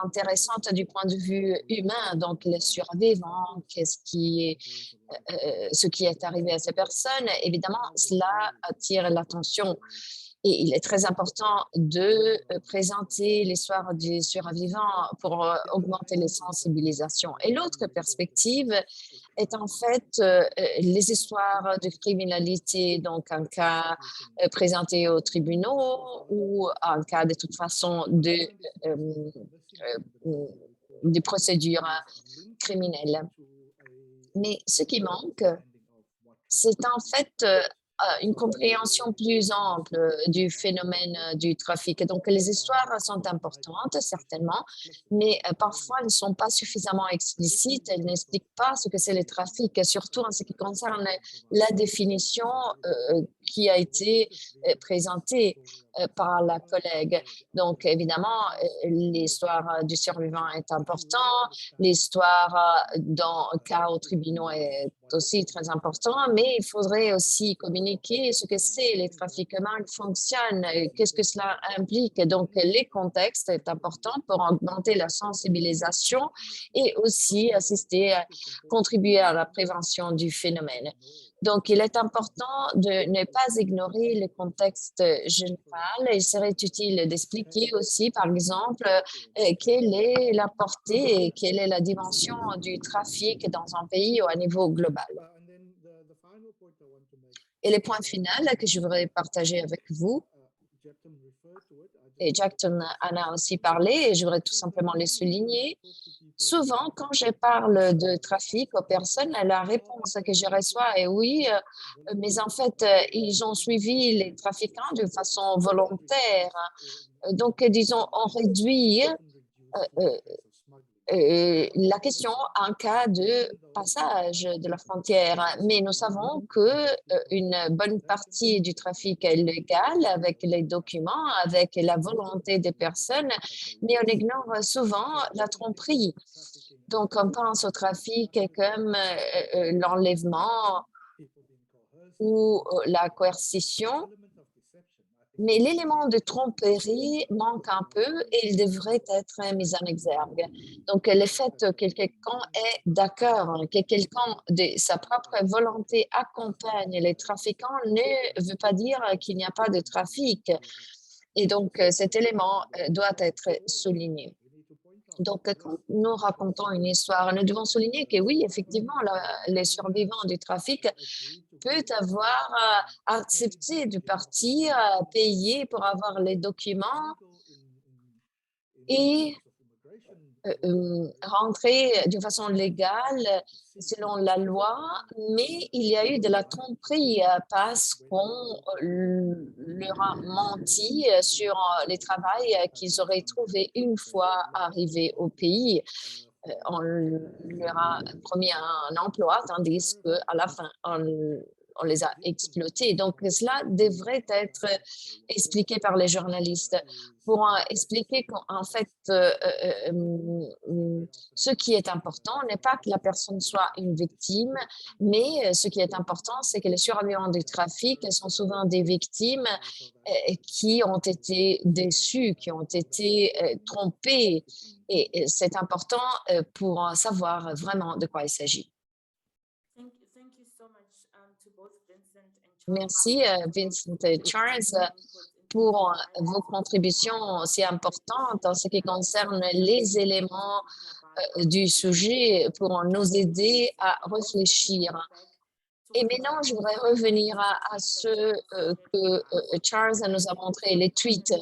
intéressantes du point de vue humain, donc les survivants, ce qui est arrivé à ces personnes. Évidemment, cela attire l'attention. Et il est très important de présenter l'histoire des survivants pour augmenter les sensibilisations. Et l'autre perspective est en fait les histoires de criminalité, donc un cas présenté aux tribunaux ou un cas de toute façon de procédures criminelles. Mais ce qui manque, c'est en fait une compréhension plus ample du phénomène du trafic. Donc, les histoires sont importantes, certainement, mais parfois, elles ne sont pas suffisamment explicites. Elles n'expliquent pas ce que c'est le trafic, surtout en ce qui concerne la définition qui a été présentée par la collègue. Donc, évidemment, l'histoire du survivant est importante, l'histoire dans le cas aux tribunaux est aussi très important, mais il faudrait aussi communiquer ce que c'est les trafics, comment ils fonctionnent, qu'est-ce que cela implique. Donc, les contextes est important pour augmenter la sensibilisation et aussi contribuer à la prévention du phénomène. Donc, il est important de ne pas ignorer le contexte général. Il serait utile d'expliquer aussi, par exemple, quelle est la portée et quelle est la dimension du trafic dans un pays ou à niveau global. Et le point final que je voudrais partager avec vous, et Jackson en a aussi parlé, et je voudrais tout simplement le souligner. Souvent, quand je parle de trafic aux personnes, la réponse que je reçois est oui, mais en fait, ils ont suivi les trafiquants de façon volontaire. Donc, disons, on réduit la question en cas de passage de la frontière. Mais nous savons qu'une bonne partie du trafic est légale avec les documents, avec la volonté des personnes, mais on ignore souvent la tromperie. Donc, on pense au trafic comme l'enlèvement ou la coercition. Mais l'élément de tromperie manque un peu et il devrait être mis en exergue. Donc, le fait que quelqu'un est d'accord, que quelqu'un de sa propre volonté accompagne les trafiquants ne veut pas dire qu'il n'y a pas de trafic. Et donc, cet élément doit être souligné. Donc, quand nous racontons une histoire, nous devons souligner que oui, effectivement, les survivants du trafic peut avoir accepté de partir, payer pour avoir les documents et rentrer d'une façon légale selon la loi, mais il y a eu de la tromperie parce qu'on leur a menti sur les travails qu'ils auraient trouvé une fois arrivés au pays. On leur a promis un emploi, tandis qu'à la fin, on les a exploités. Donc, cela devrait être expliqué par les journalistes pour expliquer qu'en fait, ce qui est important n'est pas que la personne soit une victime, mais ce qui est important, c'est que les survivants du trafic sont souvent des victimes qui ont été déçus, qui ont été trompés. Et c'est important pour savoir vraiment de quoi il s'agit. Merci, Vincent et Charles, pour vos contributions si importantes en ce qui concerne les éléments du sujet pour nous aider à réfléchir. Et maintenant, je voudrais revenir à ce que Charles nous a montré, les tweets.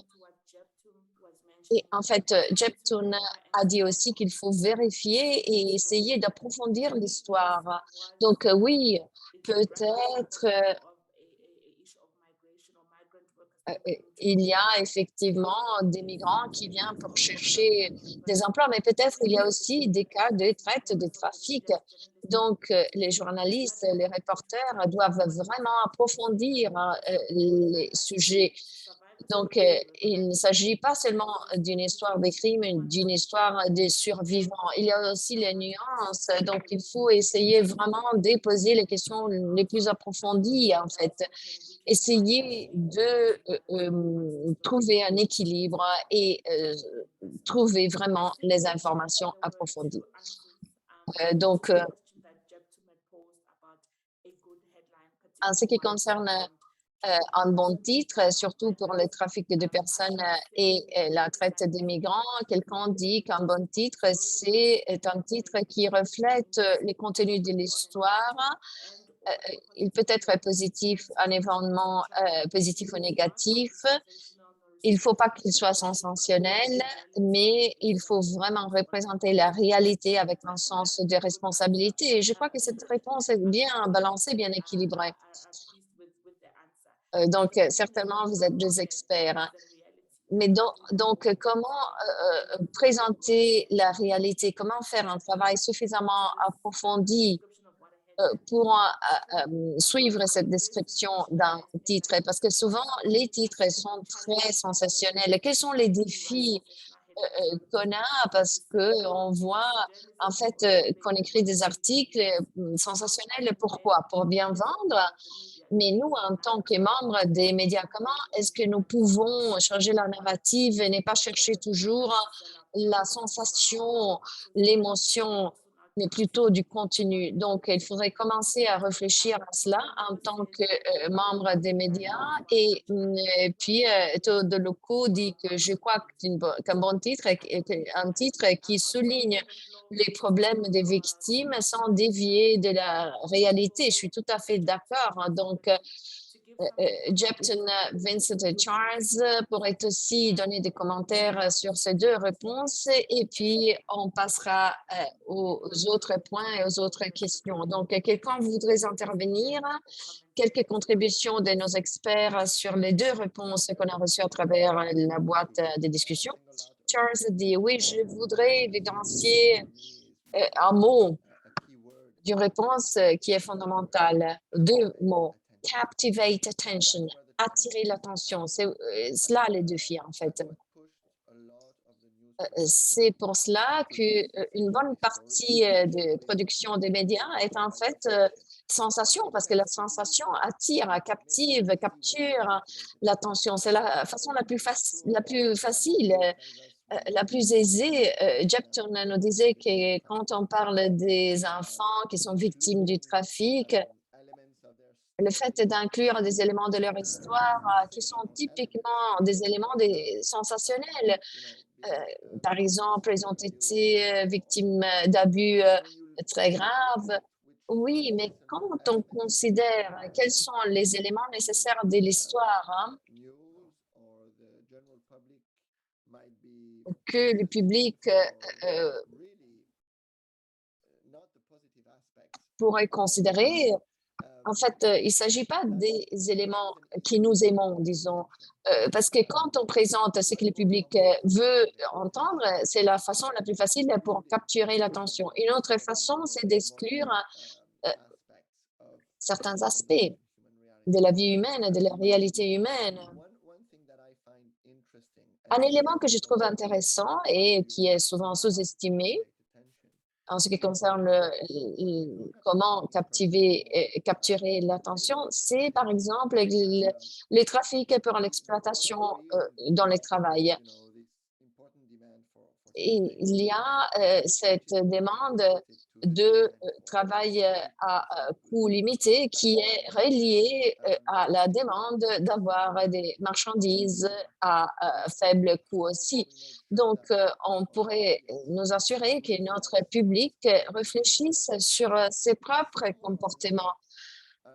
Et en fait, Jeptune a dit aussi qu'il faut vérifier et essayer d'approfondir l'histoire. Donc oui, peut-être il y a effectivement des migrants qui viennent pour chercher des emplois, mais peut-être il y a aussi des cas de traite, de trafic. Donc, les journalistes, les reporters doivent vraiment approfondir les sujets. Donc, il ne s'agit pas seulement d'une histoire de crime, mais d'une histoire des survivants. Il y a aussi les nuances. Donc, il faut essayer vraiment de poser les questions les plus approfondies, en fait. Essayer de trouver un équilibre et trouver vraiment les informations approfondies. Donc, en ce qui concerne un bon titre, surtout pour le trafic de personnes et la traite des migrants, quelqu'un dit qu'un bon titre, c'est un titre qui reflète les contenus de l'histoire. Il peut être positif, un événement positif ou négatif. Il ne faut pas qu'il soit sensationnel, mais il faut vraiment représenter la réalité avec un sens de responsabilité. Et je crois que cette réponse est bien balancée, bien équilibrée. Donc, certainement, vous êtes des experts. Hein. Mais donc comment présenter la réalité, comment faire un travail suffisamment approfondi pour suivre cette description d'un titre? Parce que souvent, les titres sont très sensationnels. Quels sont les défis qu'on a? Parce qu'on voit, en fait, qu'on écrit des articles sensationnels. Pourquoi? Pour bien vendre. Mais nous, en tant que membres des médias, comment est-ce que nous pouvons changer la narrative et ne pas chercher toujours la sensation, l'émotion, mais plutôt du contenu? Donc, il faudrait commencer à réfléchir à cela en tant que membre des médias. Et puis, Théo Delocaux dit que je crois qu'un bon titre est un titre qui souligne les problèmes des victimes sans dévier de la réalité. Je suis tout à fait d'accord. Donc, Jeptune, Vincent et Charles pourraient aussi donner des commentaires sur ces deux réponses et puis on passera aux autres points et aux autres questions. Donc, quelqu'un voudrait intervenir? Quelques contributions de nos experts sur les deux réponses qu'on a reçues à travers la boîte de discussion. Charles dit, oui, je voudrais évidencier un mot d'une réponse qui est fondamentale. Deux mots, captivate attention, attirer l'attention. C'est cela les défis, en fait. C'est pour cela qu'une bonne partie de production des médias est en fait sensation, parce que la sensation attire, captive, capture l'attention. C'est la façon la plus facile, la plus aisée. Jeptune nous disait que quand on parle des enfants qui sont victimes du trafic, le fait d'inclure des éléments de leur histoire qui sont typiquement des éléments sensationnels. Par exemple, ils ont été victimes d'abus très graves Oui, mais quand on considère quels sont les éléments nécessaires de l'histoire, hein, que le public pourrait considérer, en fait, il ne s'agit pas des éléments qui nous aimons, disons, parce que quand on présente ce que le public veut entendre, c'est la façon la plus facile pour capturer l'attention. Une autre façon, c'est d'exclure euh, certains aspects de la vie humaine, de la réalité humaine. Un élément que je trouve intéressant et qui est souvent sous-estimé en ce qui concerne comment capturer l'attention, c'est par exemple les trafics pour l'exploitation dans le travail. Et il y a cette demande de travail à coût limité qui est reliée à la demande d'avoir des marchandises à faible coût aussi. Donc, on pourrait nous assurer que notre public réfléchisse sur ses propres comportements.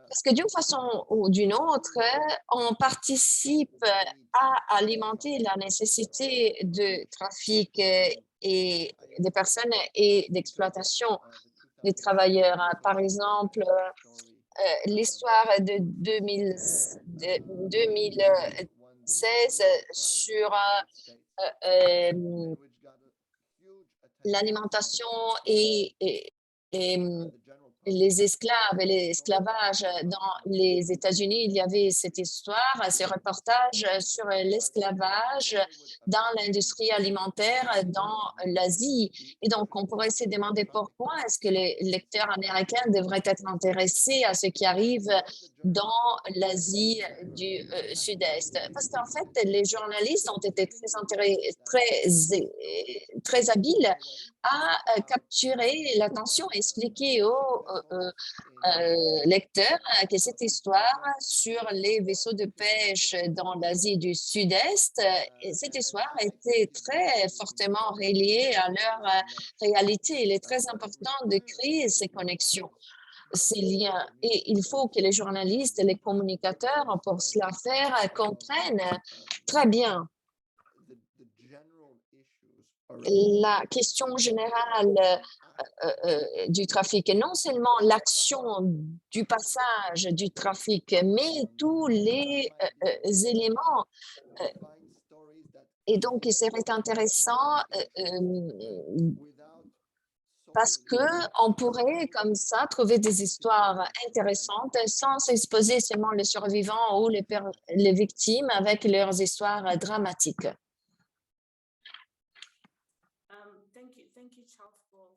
Parce que d'une façon ou d'une autre, on participe à alimenter la nécessité de trafic et des personnes et d'exploitation des travailleurs. Par exemple, l'histoire de 2016 sur l'alimentation et les esclaves et l'esclavage dans les États-Unis, il y avait cette histoire, ce reportage sur l'esclavage dans l'industrie alimentaire dans l'Asie. Et donc, on pourrait se demander pourquoi est-ce que les lecteurs américains devraient être intéressés à ce qui arrive dans l'Asie du Sud-Est. Parce qu'en fait, les journalistes ont été très habiles à capturer l'attention, expliquer aux lecteurs que cette histoire sur les vaisseaux de pêche dans l'Asie du Sud-Est, cette histoire était très fortement reliée à leur réalité. Il est très important de créer ces connexions, ces liens. Et il faut que les journalistes et les communicateurs, pour cela faire, comprennent très bien la question générale du trafic, et non seulement l'action du passage du trafic, mais tous les éléments. Et donc, il serait intéressant parce qu'on pourrait comme ça trouver des histoires intéressantes sans exposer seulement les survivants ou les victimes avec leurs histoires dramatiques.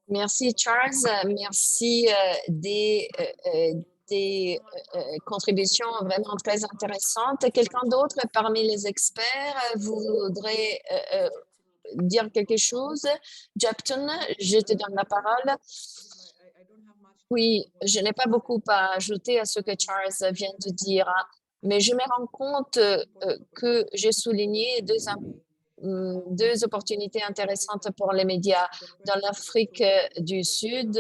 Merci Charles, merci des contributions vraiment très intéressantes. Quelqu'un d'autre parmi les experts voudrait dire quelque chose? Japton, je te donne la parole. Oui, je n'ai pas beaucoup à ajouter à ce que Charles vient de dire, mais je me rends compte que j'ai souligné deux opportunités intéressantes pour les médias. Dans l'Afrique du Sud,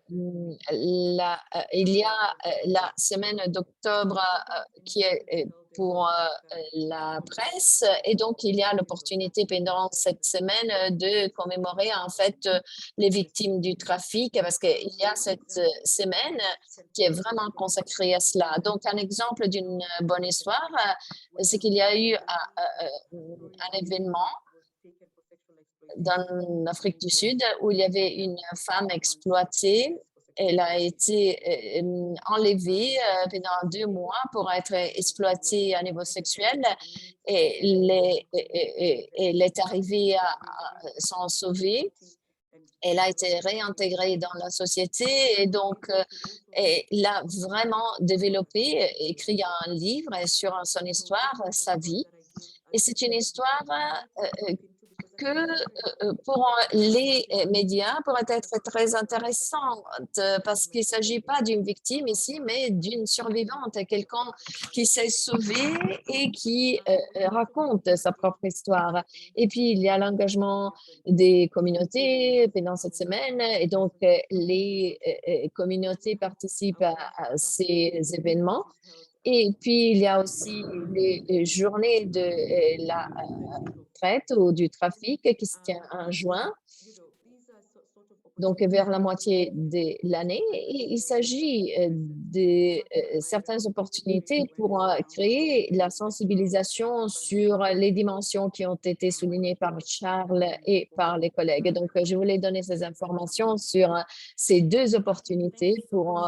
il y a la semaine d'octobre qui est pour la presse, et donc il y a l'opportunité pendant cette semaine de commémorer en fait les victimes du trafic, parce qu'il y a cette semaine qui est vraiment consacrée à cela. Donc un exemple d'une bonne histoire, c'est qu'il y a eu un événement dans l'Afrique du Sud où il y avait une femme exploitée. Elle a été enlevée pendant 2 mois pour être exploitée à niveau sexuel, et elle est arrivée à s'en sauver. Elle a été réintégrée dans la société, et donc elle a vraiment développé, écrit un livre sur son histoire, sa vie. Et c'est une histoire que pour les médias pourrait être très intéressante parce qu'il ne s'agit pas d'une victime ici, mais d'une survivante, quelqu'un qui s'est sauvé et qui raconte sa propre histoire. Et puis, il y a l'engagement des communautés pendant cette semaine et donc les communautés participent à ces événements. Et puis, il y a aussi les journées de la traite ou du trafic qui se tient en juin, donc vers la moitié de l'année. Il s'agit de certaines opportunités pour créer la sensibilisation sur les dimensions qui ont été soulignées par Charles et par les collègues. Donc, je voulais donner ces informations sur ces deux opportunités pour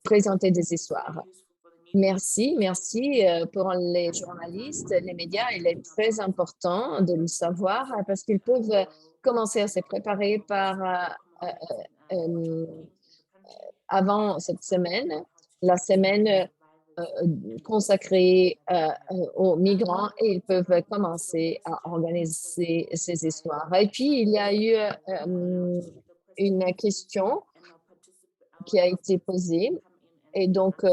présenter des histoires. Merci pour les journalistes, les médias. Il est très important de le savoir parce qu'ils peuvent commencer à se préparer avant cette semaine, la semaine consacrée aux migrants, et ils peuvent commencer à organiser ces histoires. Et puis, il y a eu une question qui a été posée. Et donc,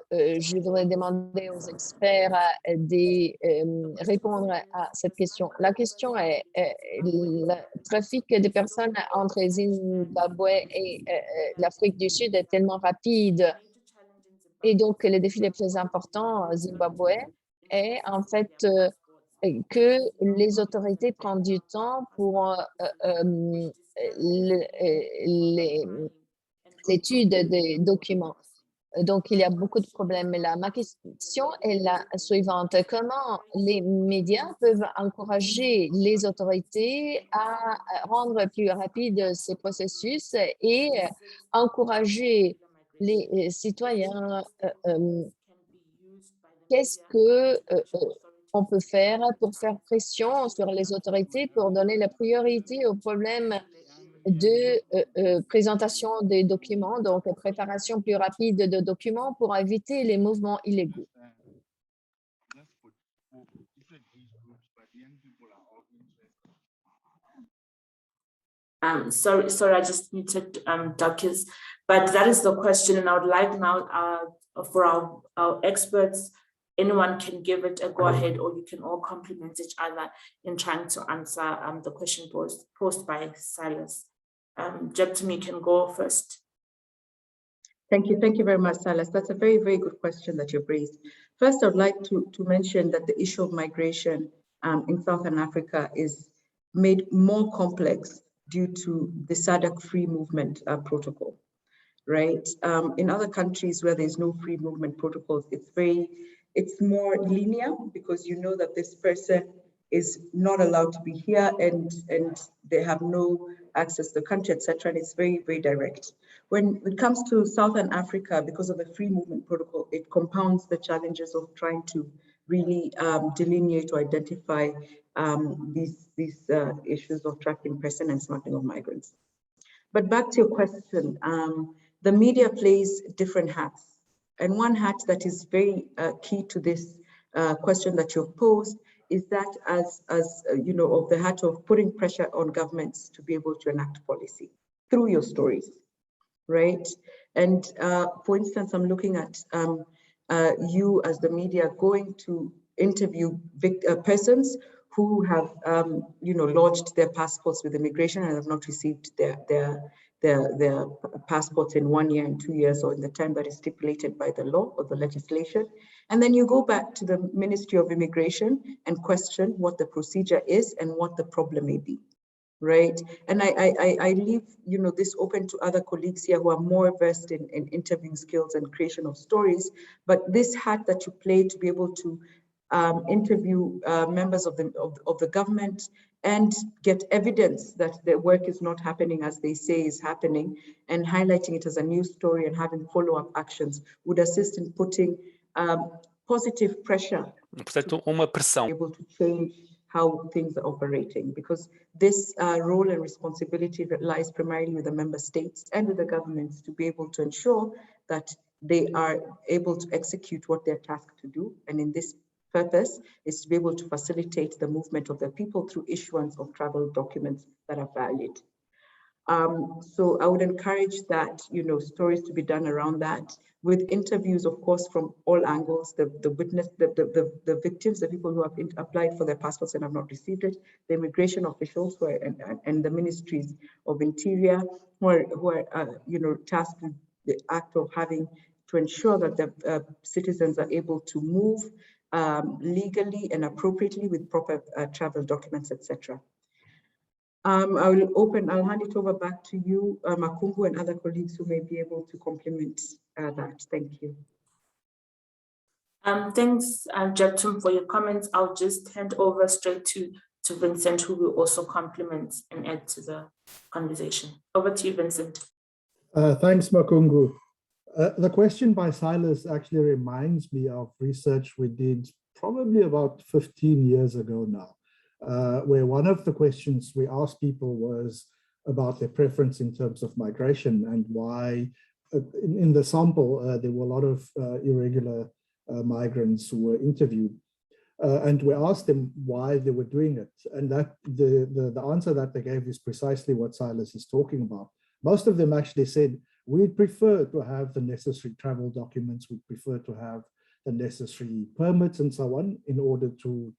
je voudrais demander aux experts de répondre à cette question. La question est, le trafic de personnes entre Zimbabwe et l'Afrique du Sud est tellement rapide. Et donc, le défi le plus important au Zimbabwe est en fait que les autorités prennent du temps pour l'étude des documents. Donc, il y a beaucoup de problèmes là. Ma question est la suivante. Comment les médias peuvent encourager les autorités à rendre plus rapide ces processus et encourager les citoyens? Qu'est-ce qu'on peut faire pour faire pression sur les autorités pour donner la priorité aux problèmes de présentation des documents, donc préparation plus rapide de documents pour éviter les mouvements illégaux? Sorry, I just muted Dakis, but that is the question, and I would like now for our experts, anyone can give it a go ahead, or you can all complement each other in trying to answer the question posed by Silas. Jeptimi can go first. Thank you very much, Silas. That's a very, very good question that you've raised. First, I would like to mention that the issue of migration in Southern Africa is made more complex due to the SADC free movement protocol, right? In other countries where there's no free movement protocols, it's more linear because you know that this person is not allowed to be here and they have no access to the country, etc. And it's very, very direct. When it comes to Southern Africa, because of the free movement protocol, it compounds the challenges of trying to really delineate or identify these issues of trafficking person and smuggling of migrants. But back to your question, the media plays different hats. And one hat that is very key to this question that you've posed is that as you know, of the hat of putting pressure on governments to be able to enact policy through your stories, right? And for instance, I'm looking at you as the media going to interview persons who have, you know, lodged their passports with immigration and have not received their passports in 1 year and 2 years, or in the time that is stipulated by the law or the legislation. And then you go back to the Ministry of Immigration and question what the procedure is and what the problem may be, right? And I leave, you know, this open to other colleagues here who are more versed in interviewing skills and creation of stories. But this hat that you play to be able to interview members of the government and get evidence that their work is not happening as they say is happening, and highlighting it as a news story and having follow-up actions would assist in putting positive pressure able to change how things are operating, because this role and responsibility lies primarily with the member states and with the governments to be able to ensure that they are able to execute what they're tasked to do. And in this purpose is to be able to facilitate the movement of the people through issuance of travel documents that are valid. So I would encourage that, stories to be done around that, with interviews, of course, from all angles, the victims, the people who have applied for their passports and have not received it, the immigration officials and the ministries of interior who are tasked with the act of having to ensure that the citizens are able to move legally and appropriately with proper travel documents, etc. I'll hand it over back to you, Makungu, and other colleagues who may be able to complement that. Thank you. Thanks, Jeptum, for your comments. I'll just hand over straight to Vincent, who will also complement and add to the conversation. Over to you, Vincent. Thanks, Makungu. The question by Silas actually reminds me of research we did probably about 15 years ago now, where one of the questions we asked people was about their preference in terms of migration and why, in the sample, there were a lot of irregular migrants who were interviewed. And we asked them why they were doing it. And that the answer that they gave is precisely what Silas is talking about. Most of them actually said, we'd prefer to have the necessary travel documents, we'd prefer to have the necessary permits and so on in order to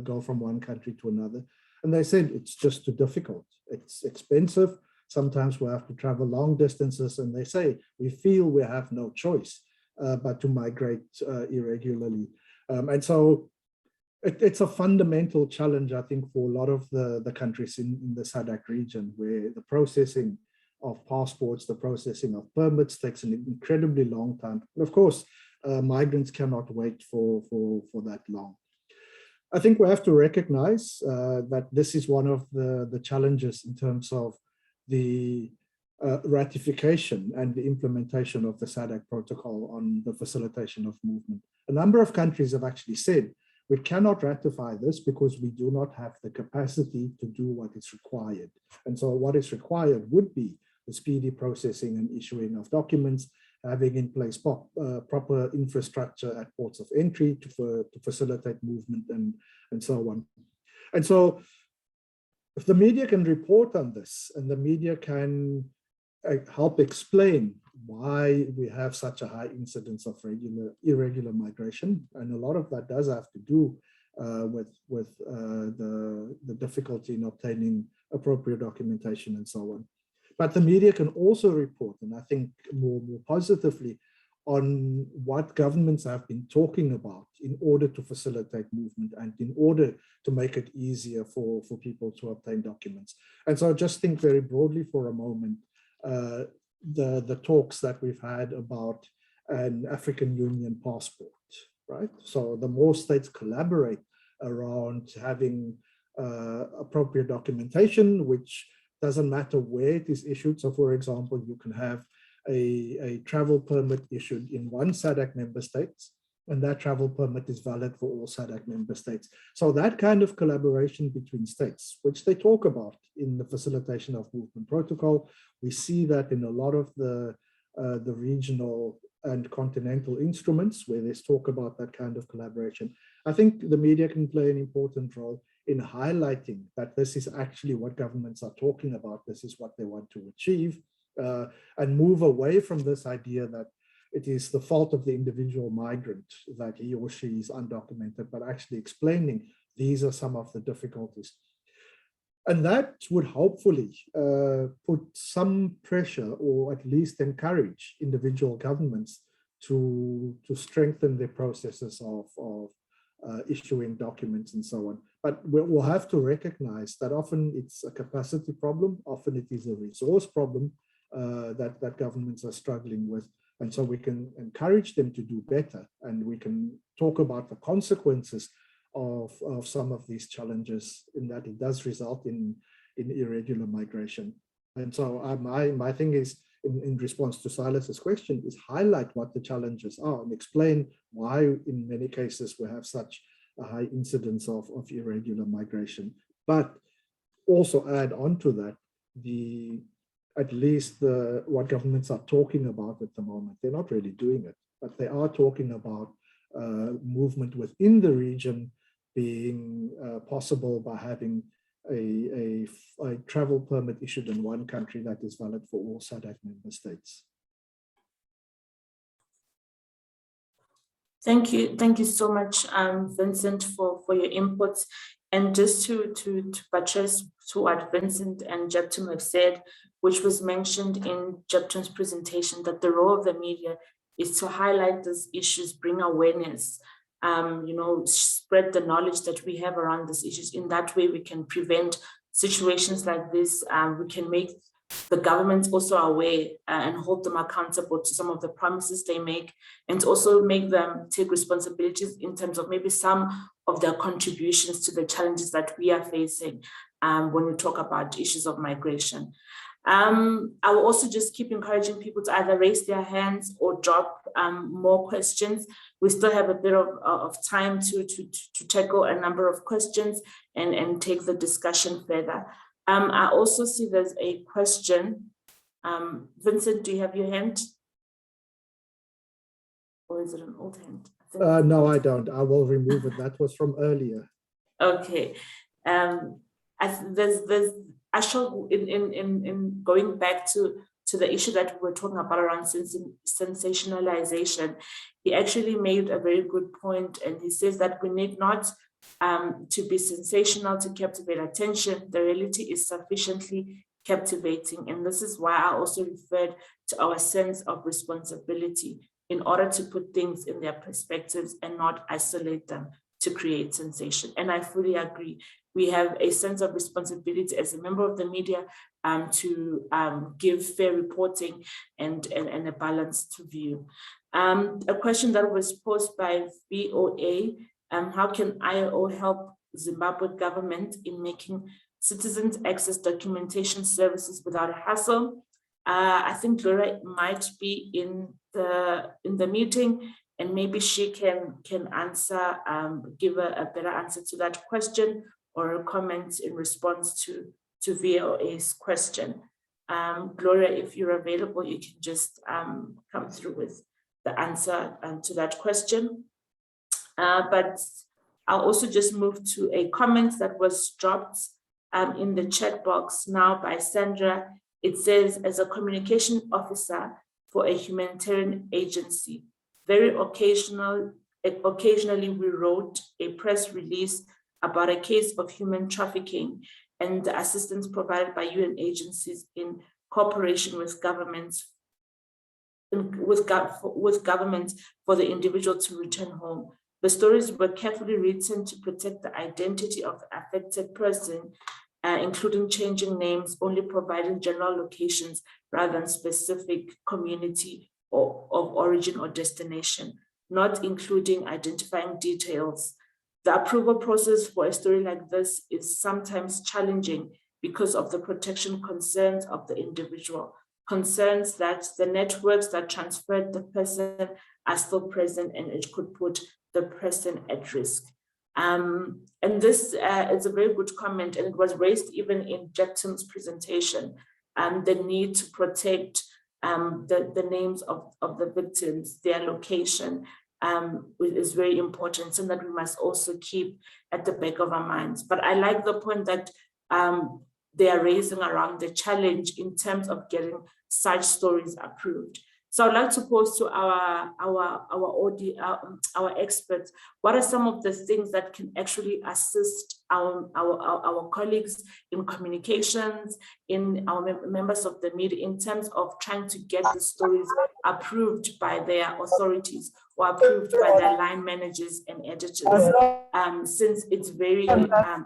go from one country to another. And they said it's just too difficult. It's expensive. Sometimes we have to travel long distances, and they say we feel we have no choice but to migrate irregularly. And so it's a fundamental challenge, I think, for a lot of the countries in the SADC region, where the processing of passports, the processing of permits takes an incredibly long time. And of course, migrants cannot wait for that long. I think we have to recognize that this is one of the challenges in terms of the ratification and the implementation of the SADC protocol on the facilitation of movement. A number of countries have actually said, we cannot ratify this because we do not have the capacity to do what is required. And so what is required would be the speedy processing and issuing of documents, having in place proper infrastructure at ports of entry to facilitate movement and so on. And so if the media can report on this and the media can help explain why we have such a high incidence of irregular migration, and a lot of that does have to do with the difficulty in obtaining appropriate documentation and so on. But the media can also report, and I think more positively, on what governments have been talking about in order to facilitate movement and in order to make it easier for people to obtain documents. And so just think very broadly for a moment, the talks that we've had about an African Union passport, right? So the more states collaborate around having appropriate documentation, which doesn't matter where it is issued. So for example, you can have a travel permit issued in one SADC member state, and that travel permit is valid for all SADC member states. So that kind of collaboration between states, which they talk about in the facilitation of movement protocol, we see that in a lot of the regional and continental instruments where there's talk about that kind of collaboration. I think the media can play an important role in highlighting that this is actually what governments are talking about, this is what they want to achieve, and move away from this idea that it is the fault of the individual migrant that he or she is undocumented, but actually explaining these are some of the difficulties. And that would hopefully put some pressure, or at least encourage individual governments to strengthen their processes of issuing documents and so on. But we'll have to recognize that often it's a capacity problem, often it is a resource problem that governments are struggling with. And so we can encourage them to do better, and we can talk about the consequences of some of these challenges, in that it does result in irregular migration. And so my thing is, in response to Silas's question, is highlight what the challenges are and explain why in many cases we have such a high incidence of irregular migration. But also add on to that, at least what governments are talking about at the moment. They're not really doing it, but they are talking about movement within the region being possible by having a travel permit issued in one country that is valid for all SADC member states. Thank you so much, Vincent, for your inputs. And just to buttress to what Vincent and Jeptum have said, which was mentioned in Jeptum's presentation, that the role of the media is to highlight these issues, bring awareness, spread the knowledge that we have around these issues. In that way, we can prevent situations like this. We can make the government also aware and hold them accountable to some of the promises they make, and also make them take responsibilities in terms of maybe some of their contributions to the challenges that we are facing when we talk about issues of migration. I will also just keep encouraging people to either raise their hands or drop more questions. We still have a bit of time to tackle a number of questions and take the discussion further. I also see there's a question. Vincent, do you have your hand? Or is it an old hand? No, I don't. I will remove it. That was from earlier. Okay. There's actually in going back to the issue that we were talking about around sensationalization, he actually made a very good point, and he says that we need not to be sensational to captivate attention. The reality is sufficiently captivating, and this is why I also referred to our sense of responsibility in order to put things in their perspectives and not isolate them to create sensation. And I fully agree. We have a sense of responsibility as a member of the media to give fair reporting and a balanced view. A question that was posed by VOA, how can ILO help Zimbabwe government in making citizens access documentation services without a hassle? I think Laura might be in the meeting, and maybe she can answer, give a better answer to that question, or a comment in response to VOA's question. Gloria, if you're available, you can just come through with the answer to that question. But I'll also just move to a comment that was dropped in the chat box now by Sandra. It says, as a communication officer for a humanitarian agency, very occasionally we wrote a press release about a case of human trafficking and the assistance provided by UN agencies in cooperation with governments, with governments for the individual to return home. The stories were carefully written to protect the identity of the affected person, including changing names, only providing general locations rather than specific community or of origin or destination, not including identifying details. The approval process for a story like this is sometimes challenging because of the protection concerns of the individual, concerns that the networks that transferred the person are still present and it could put the person at risk. And this is a very good comment, and it was raised even in Jeptum's presentation, the need to protect the names of the victims, their location, is very important, so that we must also keep at the back of our minds. But I like the point that they are raising around the challenge in terms of getting such stories approved. So I'd like to pose to our experts, what are some of the things that can actually assist our colleagues in communications, in our members of the media, in terms of trying to get the stories approved by their authorities or approved by their line managers and editors, since it's very,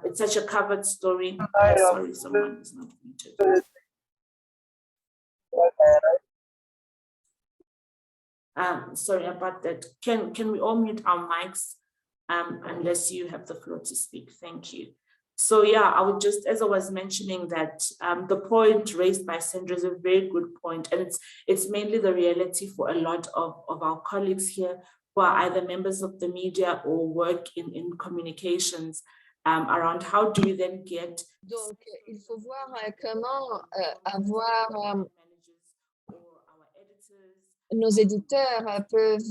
it's such a covered story. Sorry, someone is not muted. Sorry about that. Can we all mute our mics unless you have the floor to speak? Thank you. So yeah, I would just, as I was mentioning, that the point raised by Sandra is a very good point, and it's mainly the reality for a lot of our colleagues here who are either members of the media or work in communications around how do we then get. Donc, il faut voir comment avoir nos éditeurs peuvent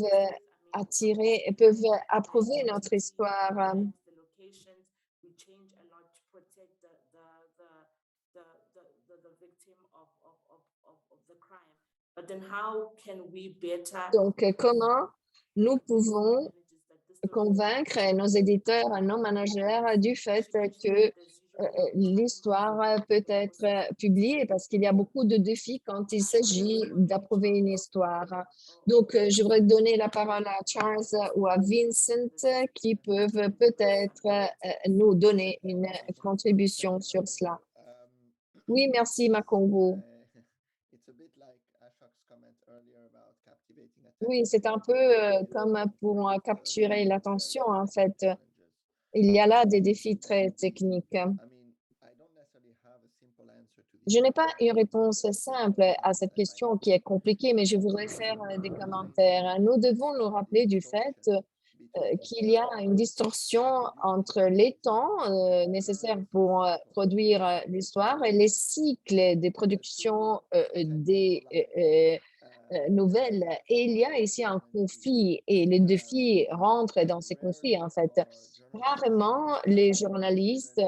attirer et peuvent approuver notre histoire. The locations, we change a lot to protect the victim of the crime. But then how can we better Donc, comment nous pouvons convaincre nos éditeurs, nos managers du fait que l'histoire peut être publiée parce qu'il y a beaucoup de défis quand il s'agit d'approuver une histoire. Donc, je voudrais donner la parole à Charles ou à Vincent qui peuvent peut-être nous donner une contribution sur cela. Oui, merci, Makongo. Oui, c'est un peu comme pour capturer l'attention, en fait. Il y a là des défis très techniques. Je n'ai pas une réponse simple à cette question qui est compliquée, mais je voudrais faire des commentaires. Nous devons nous rappeler du fait qu'il y a une distorsion entre les temps nécessaires pour produire l'histoire et les cycles de production des nouvelles. Et il y a ici un conflit et les défis rentrent dans ces conflits, en fait. Rarement, les journalistes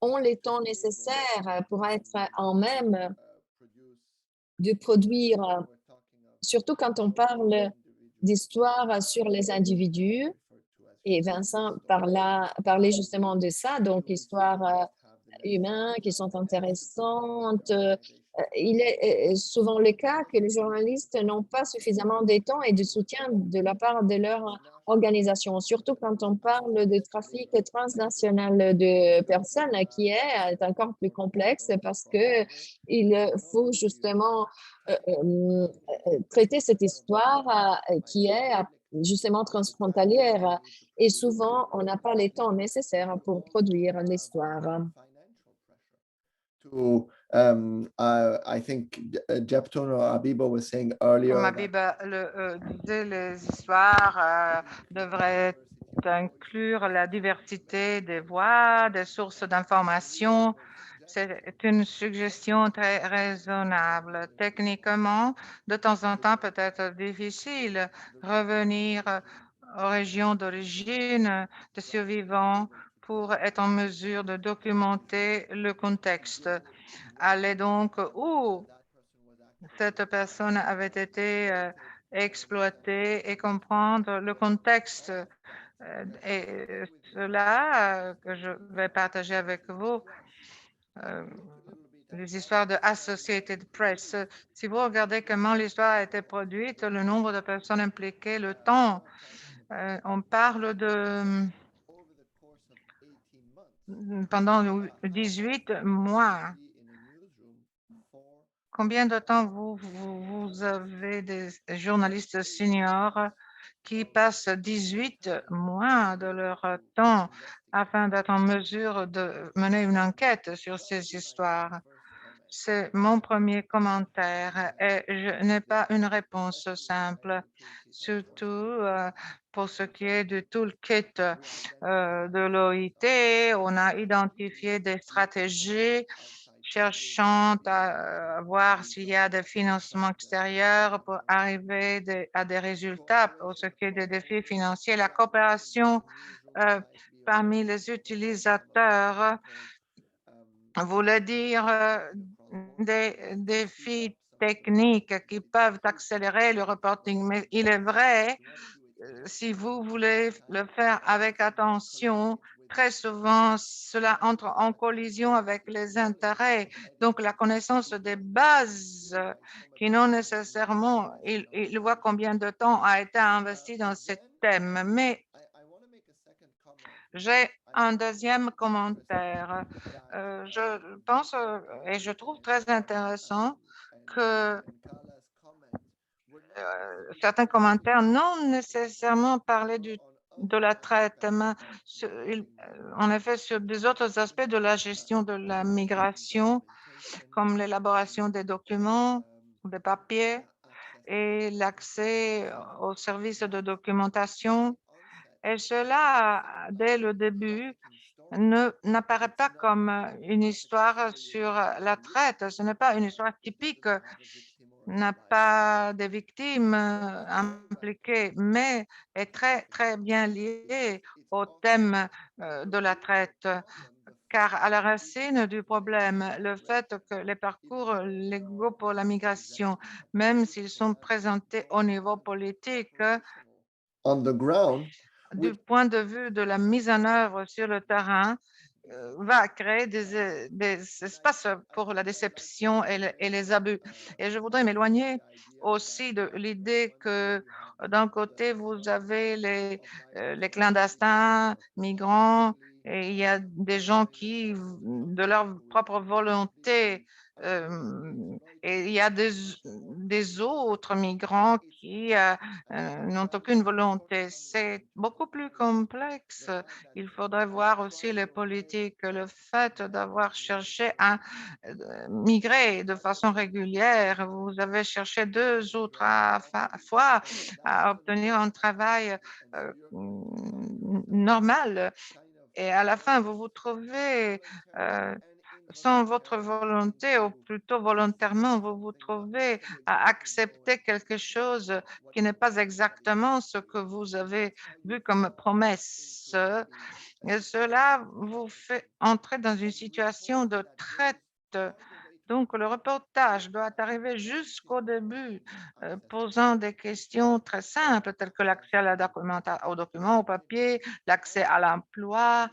ont les temps nécessaires pour être en même de produire, surtout quand on parle d'histoire sur les individus. Et Vincent parlait justement de ça, donc histoires humaines qui sont intéressantes. Il est souvent le cas que les journalistes n'ont pas suffisamment de temps et de soutien de la part de leur organisation, surtout quand on parle de trafic transnational de personnes qui est encore plus complexe parce qu'il faut justement traiter cette histoire qui est justement transfrontalière et souvent on n'a pas les temps nécessaires pour produire l'histoire. I think Jepton or Abiba was saying earlier. Comme Abiba disait, les histoires devraient inclure la diversité des voix, des sources d'information. C'est une suggestion très raisonnable. Techniquement, de temps en temps, peut-être difficile revenir aux régions d'origine des survivants pour être en mesure de documenter le contexte. Aller donc où cette personne avait été exploitée et comprendre le contexte. Et cela que je vais partager avec vous, les histoires de Associated Press. Si vous regardez comment l'histoire a été produite, le nombre de personnes impliquées, le temps, on parle de pendant 18 mois. Combien de temps vous avez des journalistes seniors qui passent 18 mois de leur temps afin d'être en mesure de mener une enquête sur ces histoires? C'est mon premier commentaire et je n'ai pas une réponse simple, surtout pour ce qui est du toolkit de l'OIT. On a identifié des stratégies cherchant à voir s'il y a des financements extérieurs pour arriver à des résultats pour ce qui est des défis financiers. La coopération parmi les utilisateurs voulait dire des défis techniques qui peuvent accélérer le reporting. Mais il est vrai, si vous voulez le faire avec attention, très souvent, cela entre en collision avec les intérêts. Donc, la connaissance des bases qui non nécessairement, il voit combien de temps a été investi dans ce thème. Mais j'ai un deuxième commentaire. Je pense et je trouve très intéressant que certains commentaires non nécessairement parlaient de la traite, mais en effet sur des autres aspects de la gestion de la migration, comme l'élaboration des documents, des papiers et l'accès aux services de documentation. Et cela, dès le début, n'apparaît pas comme une histoire sur la traite. Ce n'est pas une histoire typique n'a pas de victimes impliquées, mais est très, très bien lié au thème de la traite. Car à la racine du problème, le fait que les parcours légaux pour la migration, même s'ils sont présentés au niveau politique, on the ground, du point de vue de la mise en œuvre sur le terrain, va créer des espaces pour la déception et les abus. Et je voudrais m'éloigner aussi de l'idée que d'un côté, vous avez les clandestins, migrants, et il y a des gens qui, de leur propre volonté, et il y a des autres migrants qui n'ont aucune volonté. C'est beaucoup plus complexe. Il faudrait voir aussi les politiques. Le fait d'avoir cherché à migrer de façon régulière, vous avez cherché 2 ou 3 fois à obtenir un travail normal. Et à la fin, vous vous trouvez sans votre volonté, ou plutôt volontairement, vous vous trouvez à accepter quelque chose qui n'est pas exactement ce que vous avez vu comme promesse. Et cela vous fait entrer dans une situation de traite. Donc, le reportage doit arriver jusqu'au début, posant des questions très simples, telles que l'accès aux documents, au papier, l'accès à l'emploi.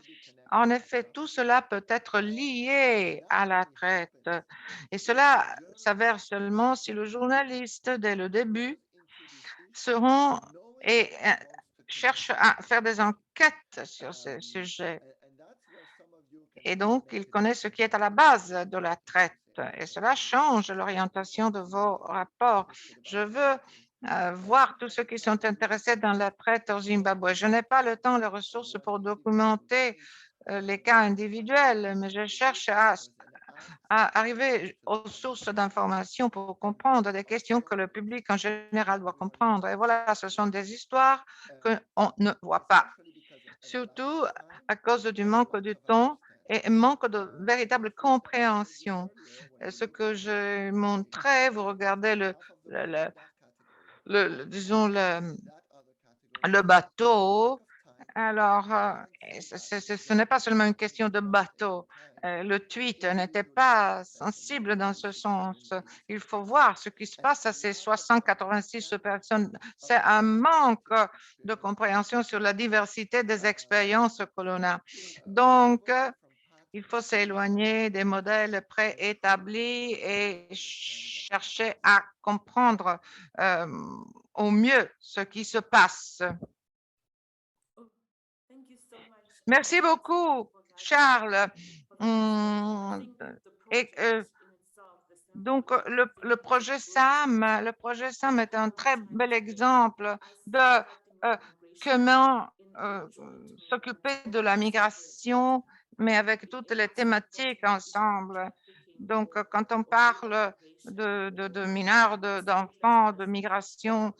En effet, tout cela peut être lié à la traite. Et cela s'avère seulement si le journaliste, dès le début, seront et cherche à faire des enquêtes sur ce sujet. Et donc, il connaît ce qui est à la base de la traite. Et cela change l'orientation de vos rapports. Je veux voir tous ceux qui sont intéressés dans la traite au Zimbabwe. Je n'ai pas le temps, les ressources pour documenter les cas individuels, mais je cherche à arriver aux sources d'informations pour comprendre des questions que le public en général doit comprendre. Et voilà, ce sont des histoires qu'on ne voit pas, surtout à cause du manque de temps et manque de véritable compréhension. Ce que je montrais, vous regardez disons le bateau. Alors, ce n'est pas seulement une question de bateau. Le tweet n'était pas sensible dans ce sens. Il faut voir ce qui se passe à ces 686 personnes. C'est un manque de compréhension sur la diversité des expériences que l'on a. Donc, il faut s'éloigner des modèles préétablis et chercher à comprendre au mieux ce qui se passe. Merci beaucoup, Charles. Donc, le projet SAM est un très bel exemple de comment s'occuper de la migration, mais avec toutes les thématiques ensemble. Donc, quand on parle de mineurs, d'enfants, de migration,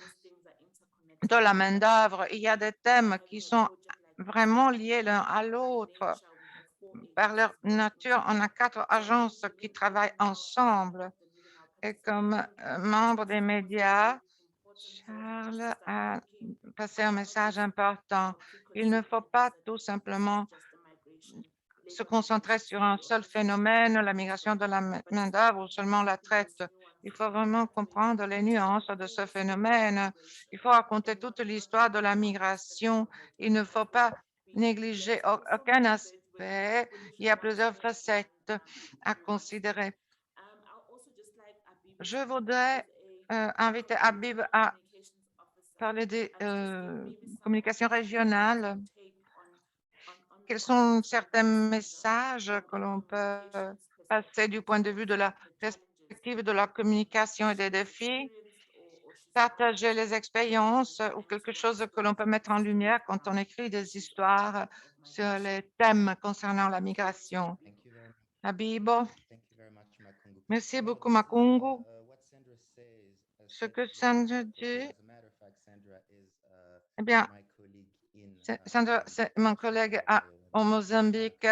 de la main-d'œuvre, il y a des thèmes qui sont vraiment liés l'un à l'autre. Par leur nature, on a 4 agences qui travaillent ensemble. Et comme membre des médias, Charles a passé un message important. Il ne faut pas tout simplement se concentrer sur un seul phénomène, la migration de la main-d'œuvre ou seulement la traite. Il faut vraiment comprendre les nuances de ce phénomène. Il faut raconter toute l'histoire de la migration. Il ne faut pas négliger aucun aspect. Il y a plusieurs facettes à considérer. Je voudrais inviter Habib à parler des communications régionales. Quels sont certains messages que l'on peut passer du point de vue de la perspective de la communication et des défis, partager les expériences ou quelque chose que l'on peut mettre en lumière quand on écrit des histoires sur les thèmes concernant la migration? Habibo. Merci beaucoup, Makungu. Ce que Sandra dit, eh bien, Sandra, c'est mon collègue au Mozambique.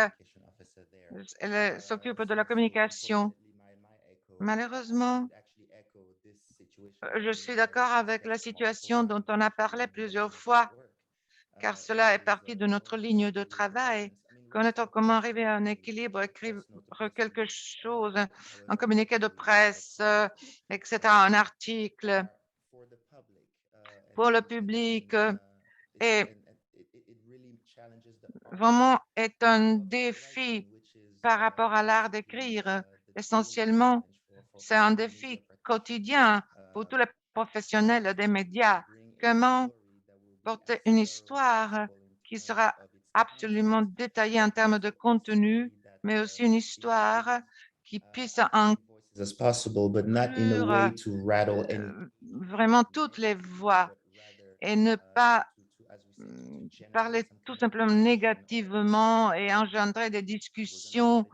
Elle s'occupe de la communication. Malheureusement, Je suis d'accord avec la situation dont on a parlé plusieurs fois, car cela est partie de notre ligne de travail. Connaître comment arriver à un équilibre, écrire quelque chose, un communiqué de presse, etc., un article pour le public et vraiment est un défi par rapport à l'art d'écrire. Essentiellement, c'est un défi quotidien pour tous les professionnels des médias. Comment porter une histoire qui sera absolument détaillée en termes de contenu, mais aussi une histoire qui puisse inclure vraiment toutes les voix et ne pas parler tout simplement négativement et engendrer des discussions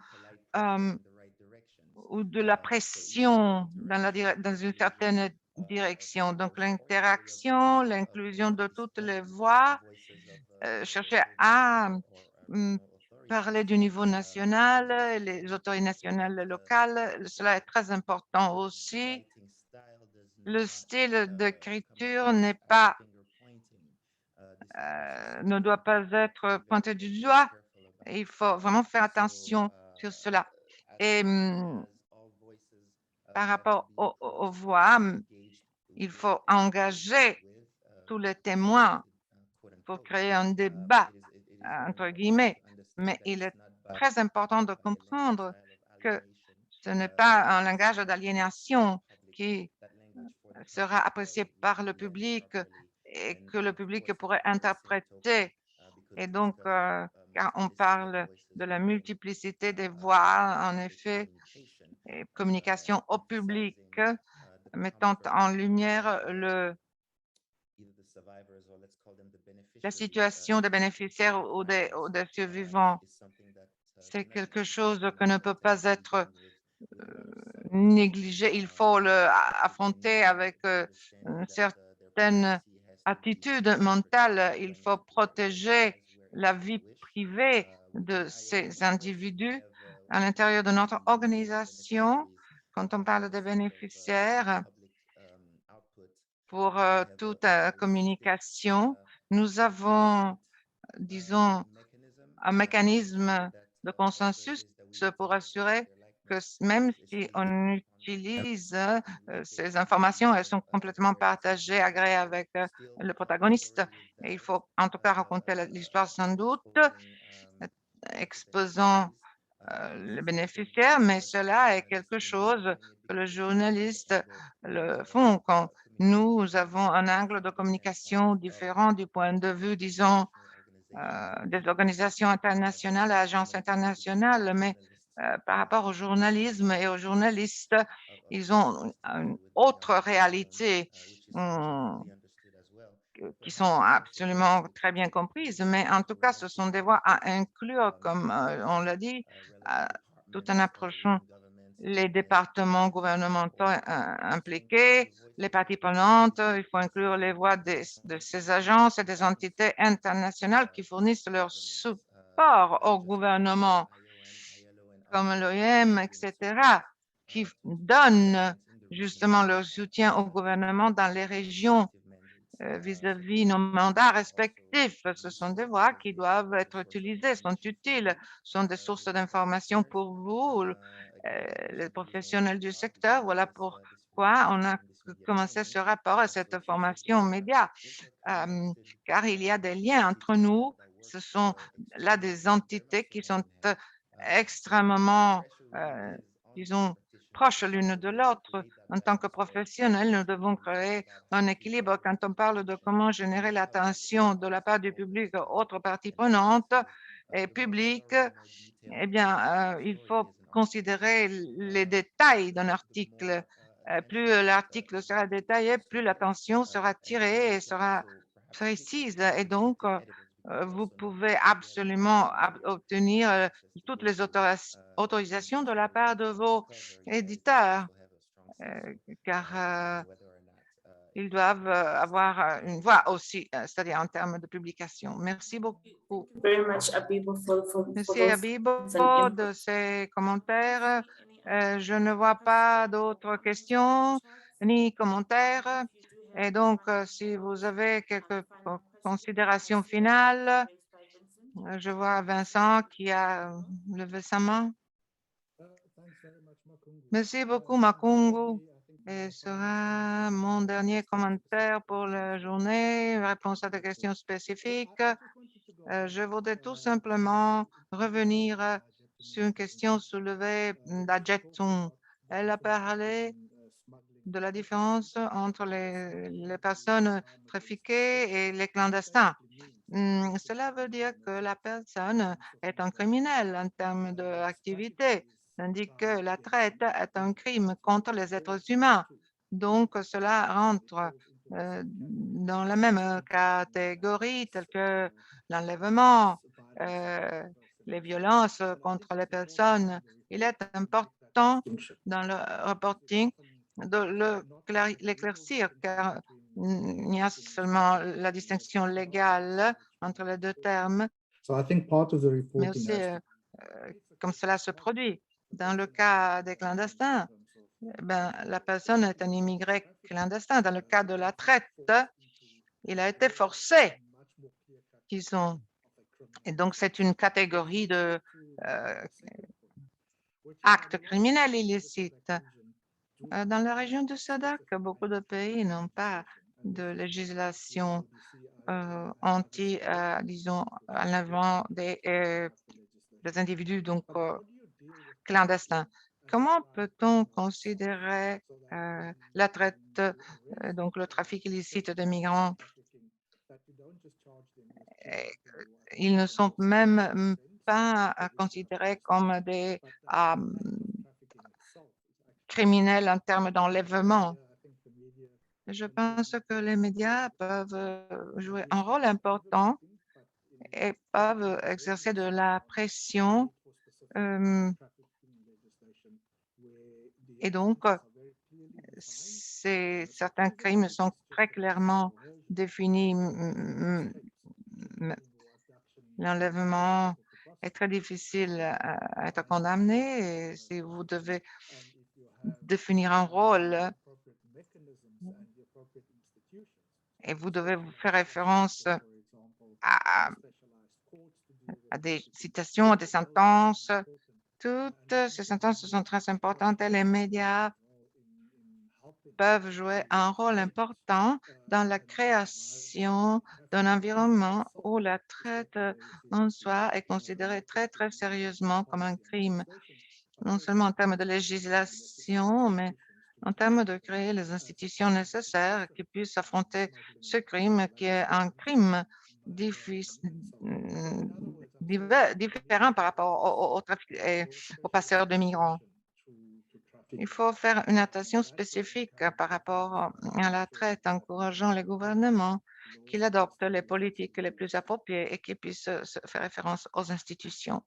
ou de la pression dans une certaine direction. Donc, l'interaction, l'inclusion de toutes les voix, chercher à parler du niveau national, les autorités nationales et locales, cela est très important aussi. Le style d'écriture ne doit pas être pointé du doigt. Il faut vraiment faire attention sur cela. Et par rapport aux voix, il faut engager tous les témoins pour créer un débat, entre guillemets. Mais il est très important de comprendre que ce n'est pas un langage d'aliénation qui sera apprécié par le public et que le public pourrait interpréter. Et donc, car on parle de la multiplicité des voix, en effet, et communication au public, mettant en lumière la situation des bénéficiaires ou des survivants. C'est quelque chose qui ne peut pas être négligé. Il faut l'affronter avec une certaine attitude mentale. Il faut protéger la vie privée de ces individus à l'intérieur de notre organisation. Quand on parle des bénéficiaires, pour toute communication, nous avons, disons, un mécanisme de consensus pour assurer que même si on utilise ces informations, elles sont complètement partagées, agréées avec le protagoniste. Et il faut en tout cas raconter l'histoire sans doute, exposant les bénéficiaires, mais cela est quelque chose que les journalistes le font quand nous avons un angle de communication différent du point de vue, disons, des organisations internationales, agences internationales, mais par rapport au journalisme et aux journalistes, ils ont une autre réalité qui sont absolument très bien comprises, mais en tout cas, ce sont des voies à inclure, comme on l'a dit, tout en approchant les départements gouvernementaux impliqués, les parties prenantes. Il faut inclure les voix de ces agences et des entités internationales qui fournissent leur support au gouvernement, comme l'OIM, etc., qui donnent justement leur soutien au gouvernement dans les régions vis-à-vis nos mandats respectifs. Ce sont des voies qui doivent être utilisées, sont utiles, sont des sources d'information pour vous, les professionnels du secteur. Voilà pourquoi on a commencé ce rapport et cette formation média, car il y a des liens entre nous. Ce sont là des entités qui sont extrêmement, disons, proches l'une de l'autre. En tant que professionnels, nous devons créer un équilibre quand on parle de comment générer l'attention de la part du public, autres parties prenantes et publiques. Eh bien, il faut considérer les détails d'un article. Plus l'article sera détaillé, plus l'attention sera tirée et sera précise. Et donc, vous pouvez absolument obtenir toutes les autorisations de la part de vos éditeurs, car ils doivent avoir une voix aussi, c'est-à-dire en termes de publication. Merci beaucoup. Very much, Abibo, Merci Abibo de ces commentaires. Je ne vois pas d'autres questions. ni commentaires. Et donc, si vous avez quelques considérations finales, je vois Vincent qui a levé sa main. Merci beaucoup, Makungu. Et sera mon dernier commentaire pour la journée, réponse à des questions spécifiques. Je voudrais tout simplement revenir sur une question soulevée d'Adjetung. Elle a parlé de la différence entre les personnes trafiquées et les clandestins. Cela veut dire que la personne est un criminel en termes d'activité, tandis que la traite est un crime contre les êtres humains. Donc, cela rentre dans la même catégorie, telle que l'enlèvement, les violences contre les personnes. Il est important dans le reporting de l'éclaircir, car il y a seulement la distinction légale entre les deux termes, mais aussi comme cela se produit. Dans le cas des clandestins, la personne est un immigré clandestin. Dans le cas de la traite, il a été forcé, disons. Et donc, c'est une catégorie de actes criminels illicites. Dans la région du SADC, beaucoup de pays n'ont pas de législation anti, disons, enlèvement des individus donc clandestins. Comment peut-on considérer la traite, donc le trafic illicite de migrants? Ils ne sont même pas considérés comme des criminels en termes d'enlèvement. Je pense que les médias peuvent jouer un rôle important et peuvent exercer de la pression. Et donc, certains crimes sont très clairement définis. L'enlèvement est très difficile à être condamné et si vous devez définir un rôle et vous devez vous faire référence à des citations, à des sentences. Toutes ces sentences sont très importantes et les médias peuvent jouer un rôle important dans la création d'un environnement où la traite en soi est considérée très, très sérieusement comme un crime, non seulement en termes de législation, mais en termes de créer les institutions nécessaires qui puissent affronter ce crime qui est un crime différent par rapport au trafic et aux passeurs de migrants. Il faut faire une attention spécifique par rapport à la traite, encourageant les gouvernements qu'ils adoptent les politiques les plus appropriées et qu'ils puissent faire référence aux institutions.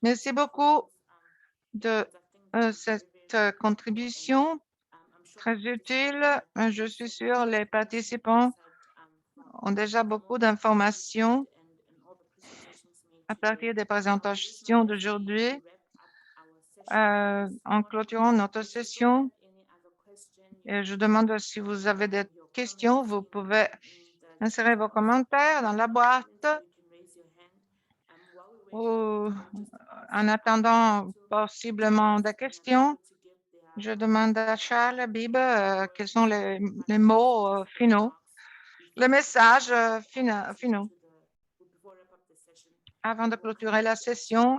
Merci beaucoup de cette contribution très utile. Je suis sûre les participants ont déjà beaucoup d'informations à partir des présentations d'aujourd'hui. En clôturant notre session, et je demande si vous avez des questions, vous pouvez insérer vos commentaires dans la boîte ou en attendant possiblement des questions. Je demande à Charles Bib quels sont les mots finaux, les messages finaux avant de clôturer la session.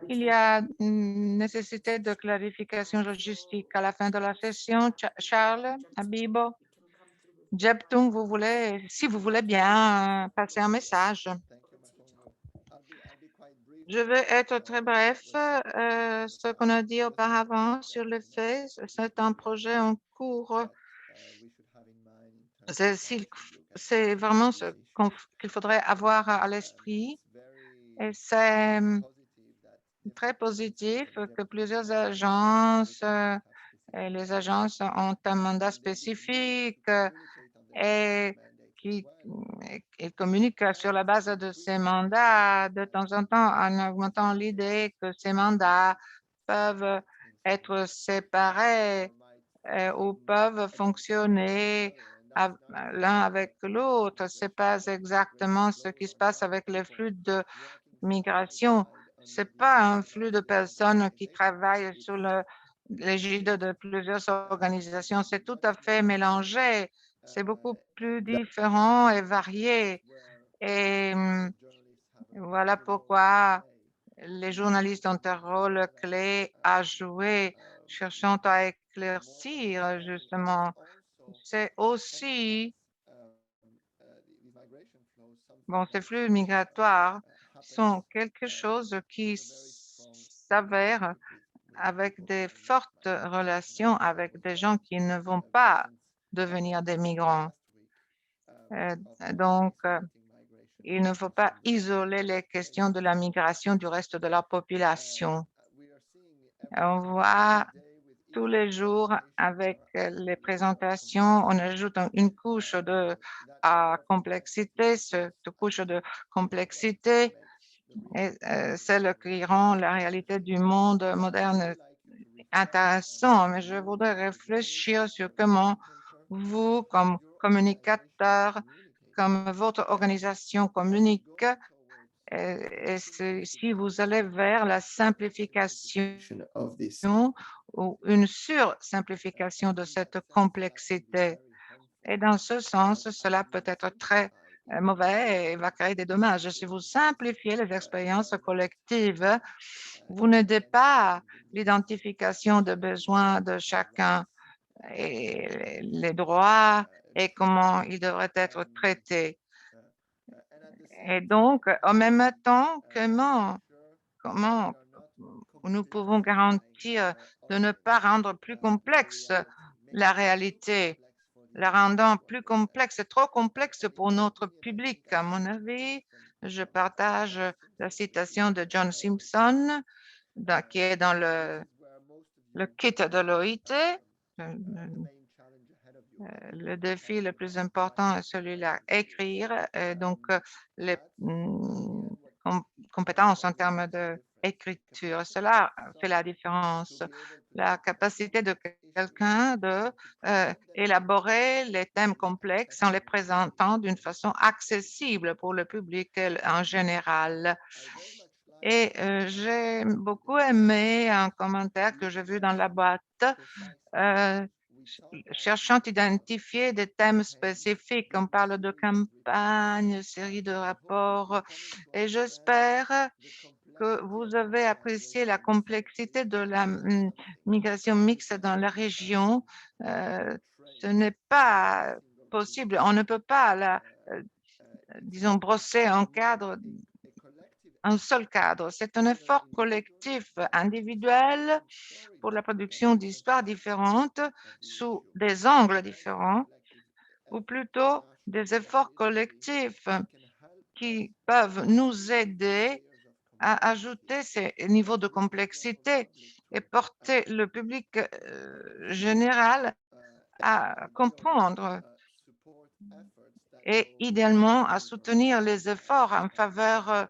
Il y a une nécessité de clarification logistique à la fin de la session. Charles, Abibo, Jeptung, si vous voulez bien passer un message. Je vais être très bref. Ce qu'on a dit auparavant sur le fait, c'est un projet en cours. C'est vraiment ce qu'il faudrait avoir à l'esprit. Et c'est très positif que plusieurs agences et les agences ont un mandat spécifique et il communique sur la base de ces mandats de temps en temps en augmentant l'idée que ces mandats peuvent être séparés ou peuvent fonctionner l'un avec l'autre. Ce n'est pas exactement ce qui se passe avec les flux de migration. Ce n'est pas un flux de personnes qui travaillent sous l'égide de plusieurs organisations. C'est tout à fait mélangé. C'est beaucoup plus différent et varié. Et voilà pourquoi les journalistes ont un rôle clé à jouer, cherchant à éclaircir justement. C'est aussi, ces flux migratoires sont quelque chose qui s'avère avec des fortes relations avec des gens qui ne vont pas devenir des migrants. Donc, il ne faut pas isoler les questions de la migration du reste de la population. On voit tous les jours avec les présentations, on ajoute une couche de complexité. Cette couche de complexité est celle qui rend la réalité du monde moderne intéressant, mais je voudrais réfléchir sur comment vous, comme communicateur, comme votre organisation communique, et si vous allez vers la simplification ou une sursimplification de cette complexité. Et dans ce sens, cela peut être très mauvais et va créer des dommages. Si vous simplifiez les expériences collectives, vous n'aidez pas l'identification des besoins de chacun et les droits et comment ils devraient être traités. Et donc, en même temps, comment nous pouvons garantir de ne pas rendre plus complexe la réalité, la rendant plus complexe, trop complexe pour notre public. À mon avis, je partage la citation de John Simpson, qui est dans le kit de l'OIT. Le défi le plus important est celui-là, écrire. Donc, les compétences en termes d'écriture, cela fait la différence. La capacité de quelqu'un de élaborer les thèmes complexes en les présentant d'une façon accessible pour le public en général. Et j'ai beaucoup aimé un commentaire que j'ai vu dans la boîte, cherchant à identifier des thèmes spécifiques. On parle de campagne, série de rapports, et j'espère que vous avez apprécié la complexité de la migration mixte dans la région. Ce n'est pas possible, on ne peut pas disons, brosser un seul cadre. C'est un effort collectif, individuel, pour la production d'histoires différentes sous des angles différents, ou plutôt des efforts collectifs qui peuvent nous aider à ajouter ces niveaux de complexité et porter le public général à comprendre et idéalement à soutenir les efforts en faveur,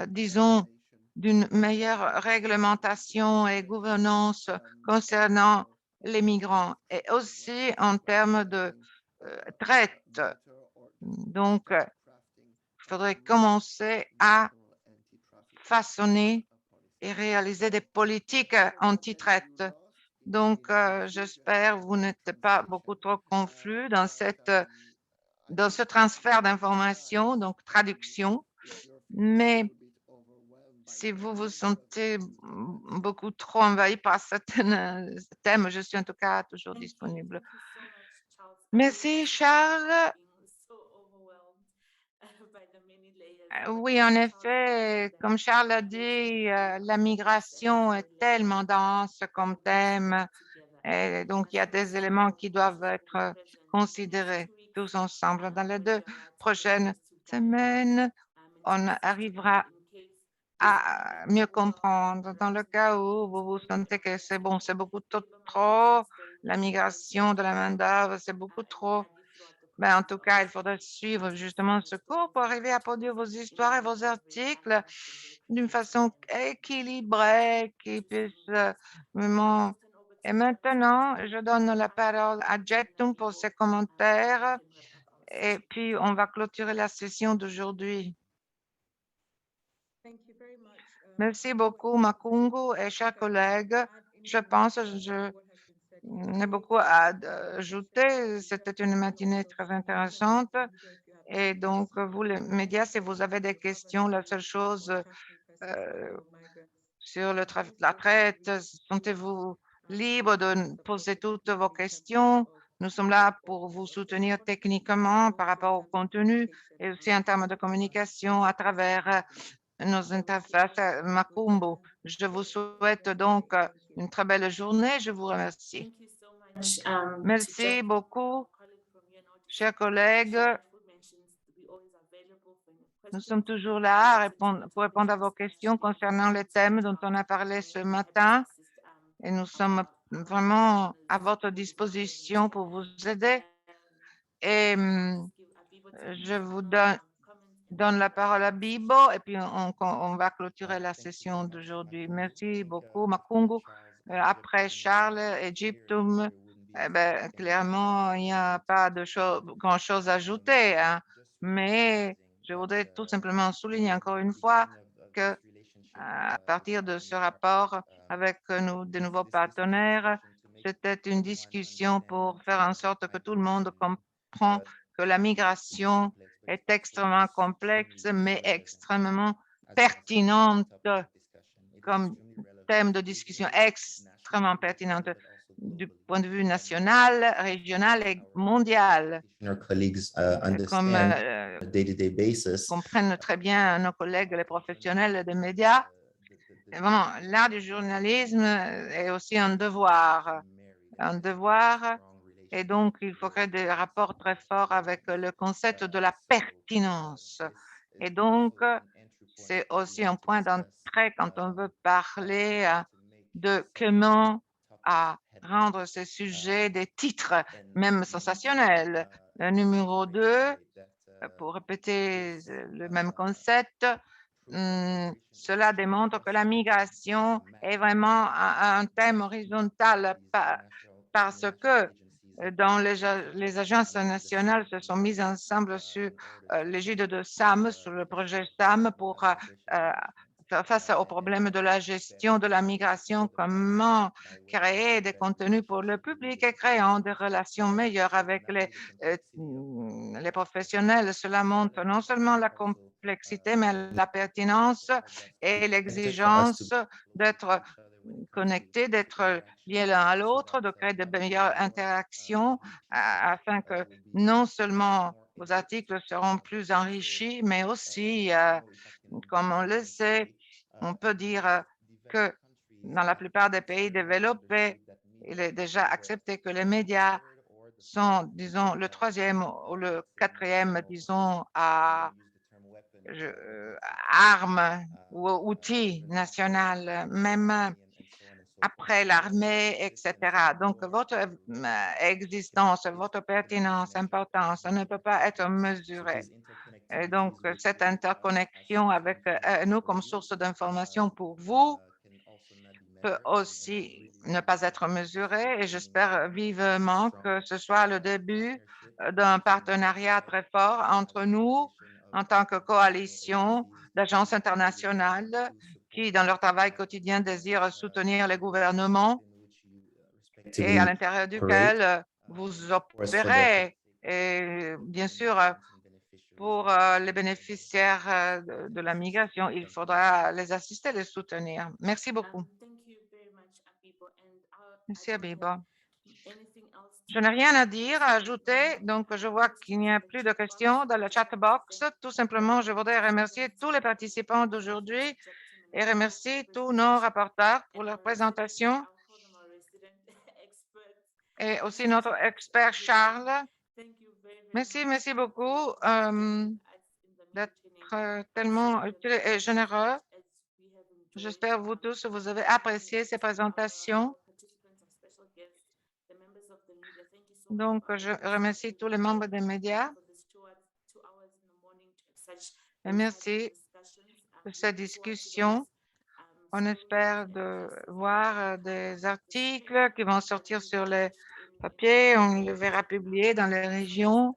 disons, d'une meilleure réglementation et gouvernance concernant les migrants et aussi en termes de traite. Donc, il faudrait commencer à façonner et réaliser des politiques anti-traite. Donc, j'espère que vous n'êtes pas beaucoup trop confus dans ce transfert d'informations, donc traduction, mais si vous vous sentez beaucoup trop envahi par certains thèmes, je suis en tout cas toujours disponible. Merci, Charles. Oui, en effet, comme Charles a dit, la migration est tellement dense comme thème, et donc il y a des éléments qui doivent être considérés tous ensemble. Dans les 2 prochaines semaines, on arrivera à mieux comprendre. Dans le cas où vous vous sentez que c'est beaucoup trop, la migration de la main-d'œuvre, c'est beaucoup trop, Ben, en tout cas, il faudra suivre justement ce cours pour arriver à produire vos histoires et vos articles d'une façon équilibrée qui puisse vraiment. Et maintenant, je donne la parole à Jetum pour ses commentaires et puis on va clôturer la session d'aujourd'hui. Merci beaucoup, Makungu et chers collègues. Je pense que je n'ai beaucoup à ajouter. C'était une matinée très intéressante. Et donc, vous, les médias, si vous avez des questions, la seule chose sur la traite, sentez-vous libre de poser toutes vos questions. Nous sommes là pour vous soutenir techniquement par rapport au contenu et aussi en termes de communication à travers nos interfaces Makumbo. Je vous souhaite donc une très belle journée. Je vous remercie. Merci beaucoup, chers collègues. Nous sommes toujours là pour répondre à vos questions concernant les thèmes dont on a parlé ce matin et nous sommes vraiment à votre disposition pour vous aider. Et je vous donne la parole à Bibo et puis on va clôturer la session d'aujourd'hui. Merci beaucoup, Makungu. Après Charles et Gyptum, clairement, il n'y a pas de grand-chose à ajouter, hein, mais je voudrais tout simplement souligner encore une fois que à partir de ce rapport avec de nouveaux partenaires, c'était une discussion pour faire en sorte que tout le monde comprend que la migration est extrêmement complexe, mais extrêmement pertinente comme thème de discussion, extrêmement pertinente du point de vue national, régional et mondial. Comme comprennent très bien nos collègues, les professionnels des médias, vraiment, l'art du journalisme est aussi un devoir, et donc il faut créer des rapports très forts avec le concept de la pertinence. Et donc, c'est aussi un point d'entrée quand on veut parler de comment rendre ces sujets des titres, même sensationnels. Le numéro 2, pour répéter le même concept, cela démontre que la migration est vraiment un thème horizontal parce que dans les agences nationales se sont mises ensemble sur l'égide de SAM, sur le projet SAM pour faire face au problème de la gestion de la migration, comment créer des contenus pour le public et créant des relations meilleures avec les professionnels. Cela montre non seulement la complexité, mais la pertinence et l'exigence d'être connectés, d'être liés l'un à l'autre, de créer de meilleures interactions afin que non seulement vos articles seront plus enrichis, mais aussi, comme on le sait, on peut dire que dans la plupart des pays développés, il est déjà accepté que les médias sont, disons, le troisième ou le quatrième, disons, arme ou outil national, même après l'armée, etc. Donc, votre existence, votre pertinence, importance, ça ne peut pas être mesurée. Et donc, cette interconnexion avec nous comme source d'information pour vous peut aussi ne pas être mesurée et j'espère vivement que ce soit le début d'un partenariat très fort entre nous en tant que coalition d'agences internationales qui, dans leur travail quotidien, désirent soutenir les gouvernements et à l'intérieur duquel vous opérez. Et bien sûr, pour les bénéficiaires de la migration, il faudra les assister, les soutenir. Merci beaucoup. Merci, Abiba. Je n'ai rien à dire, à ajouter, donc je vois qu'il n'y a plus de questions dans le chat box. Tout simplement, je voudrais remercier tous les participants d'aujourd'hui et remercier tous nos rapporteurs pour leur présentation et aussi notre expert Charles. Merci beaucoup d'être tellement utile et généreux. J'espère vous tous, vous avez apprécié ces présentations. Donc, je remercie tous les membres des médias et merci de cette discussion. On espère de voir des articles qui vont sortir sur les papiers. On les verra publiés dans les régions.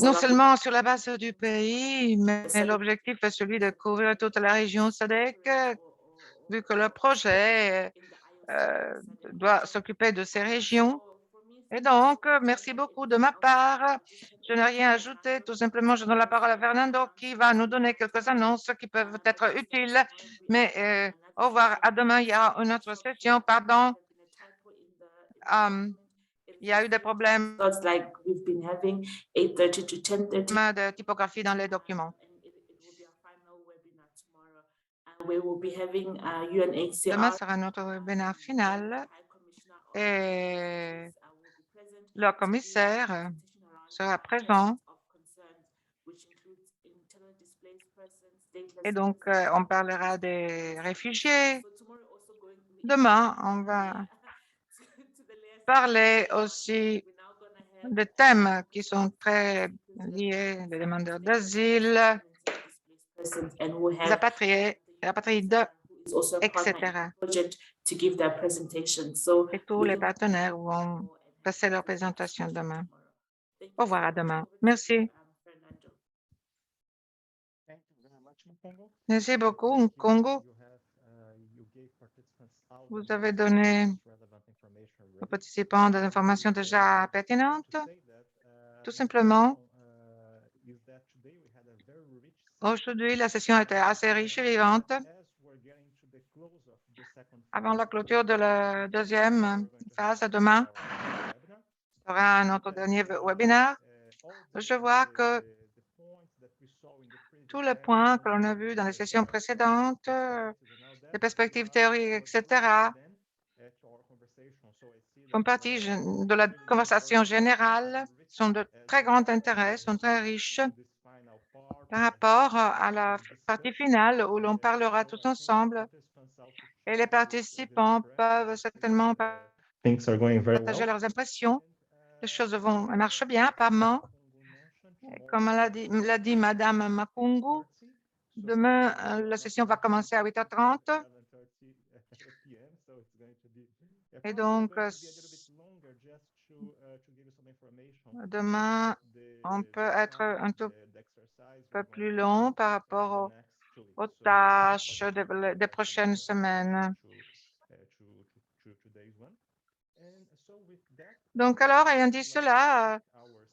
Non seulement sur la base du pays, mais l'objectif est celui de couvrir toute la région SADC, vu que le projet doit s'occuper de ces régions. Et donc, merci beaucoup de ma part. Je n'ai rien ajouté. Tout simplement, je donne la parole à Fernando qui va nous donner quelques annonces qui peuvent être utiles. Mais au revoir. À demain, il y a une autre session. Pardon. Il y a eu des problèmes de typographie dans les documents. Demain sera notre webinaire final et le commissaire sera présent. Et donc, on parlera des réfugiés. Demain, on va parler aussi de thèmes qui sont très liés, les demandeurs d'asile, les apatrides, etc. Et tous les partenaires vont passer leur présentation demain. Au revoir, à demain. Merci. Merci beaucoup, Congo. Vous avez donné aux participants des informations déjà pertinentes. Tout simplement, aujourd'hui, la session était assez riche et vivante. Avant la clôture de la deuxième phase, demain, sera notre dernier webinaire. Je vois que tous les points que l'on a vus dans les sessions précédentes, les perspectives théoriques, etc., font partie de la conversation générale, sont de très grand intérêt, sont très riches par rapport à la partie finale où l'on parlera tous ensemble et les participants peuvent certainement partager leurs impressions. Les choses marchent bien, apparemment. Comme l'a dit Madame Makungu, demain, la session va commencer à 8h30. Et donc, demain, on peut être un tout peu plus long par rapport aux tâches des prochaines semaines. Donc, alors, ayant dit cela,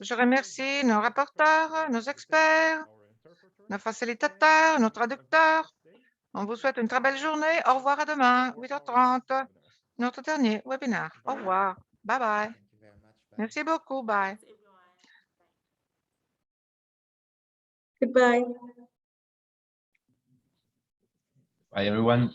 je remercie nos rapporteurs, nos experts, nos facilitateurs, nos traducteurs. On vous souhaite une très belle journée. Au revoir à demain, 8h30, notre dernier webinaire. Au revoir. Bye bye. Merci beaucoup. Bye. Goodbye. Bye, everyone.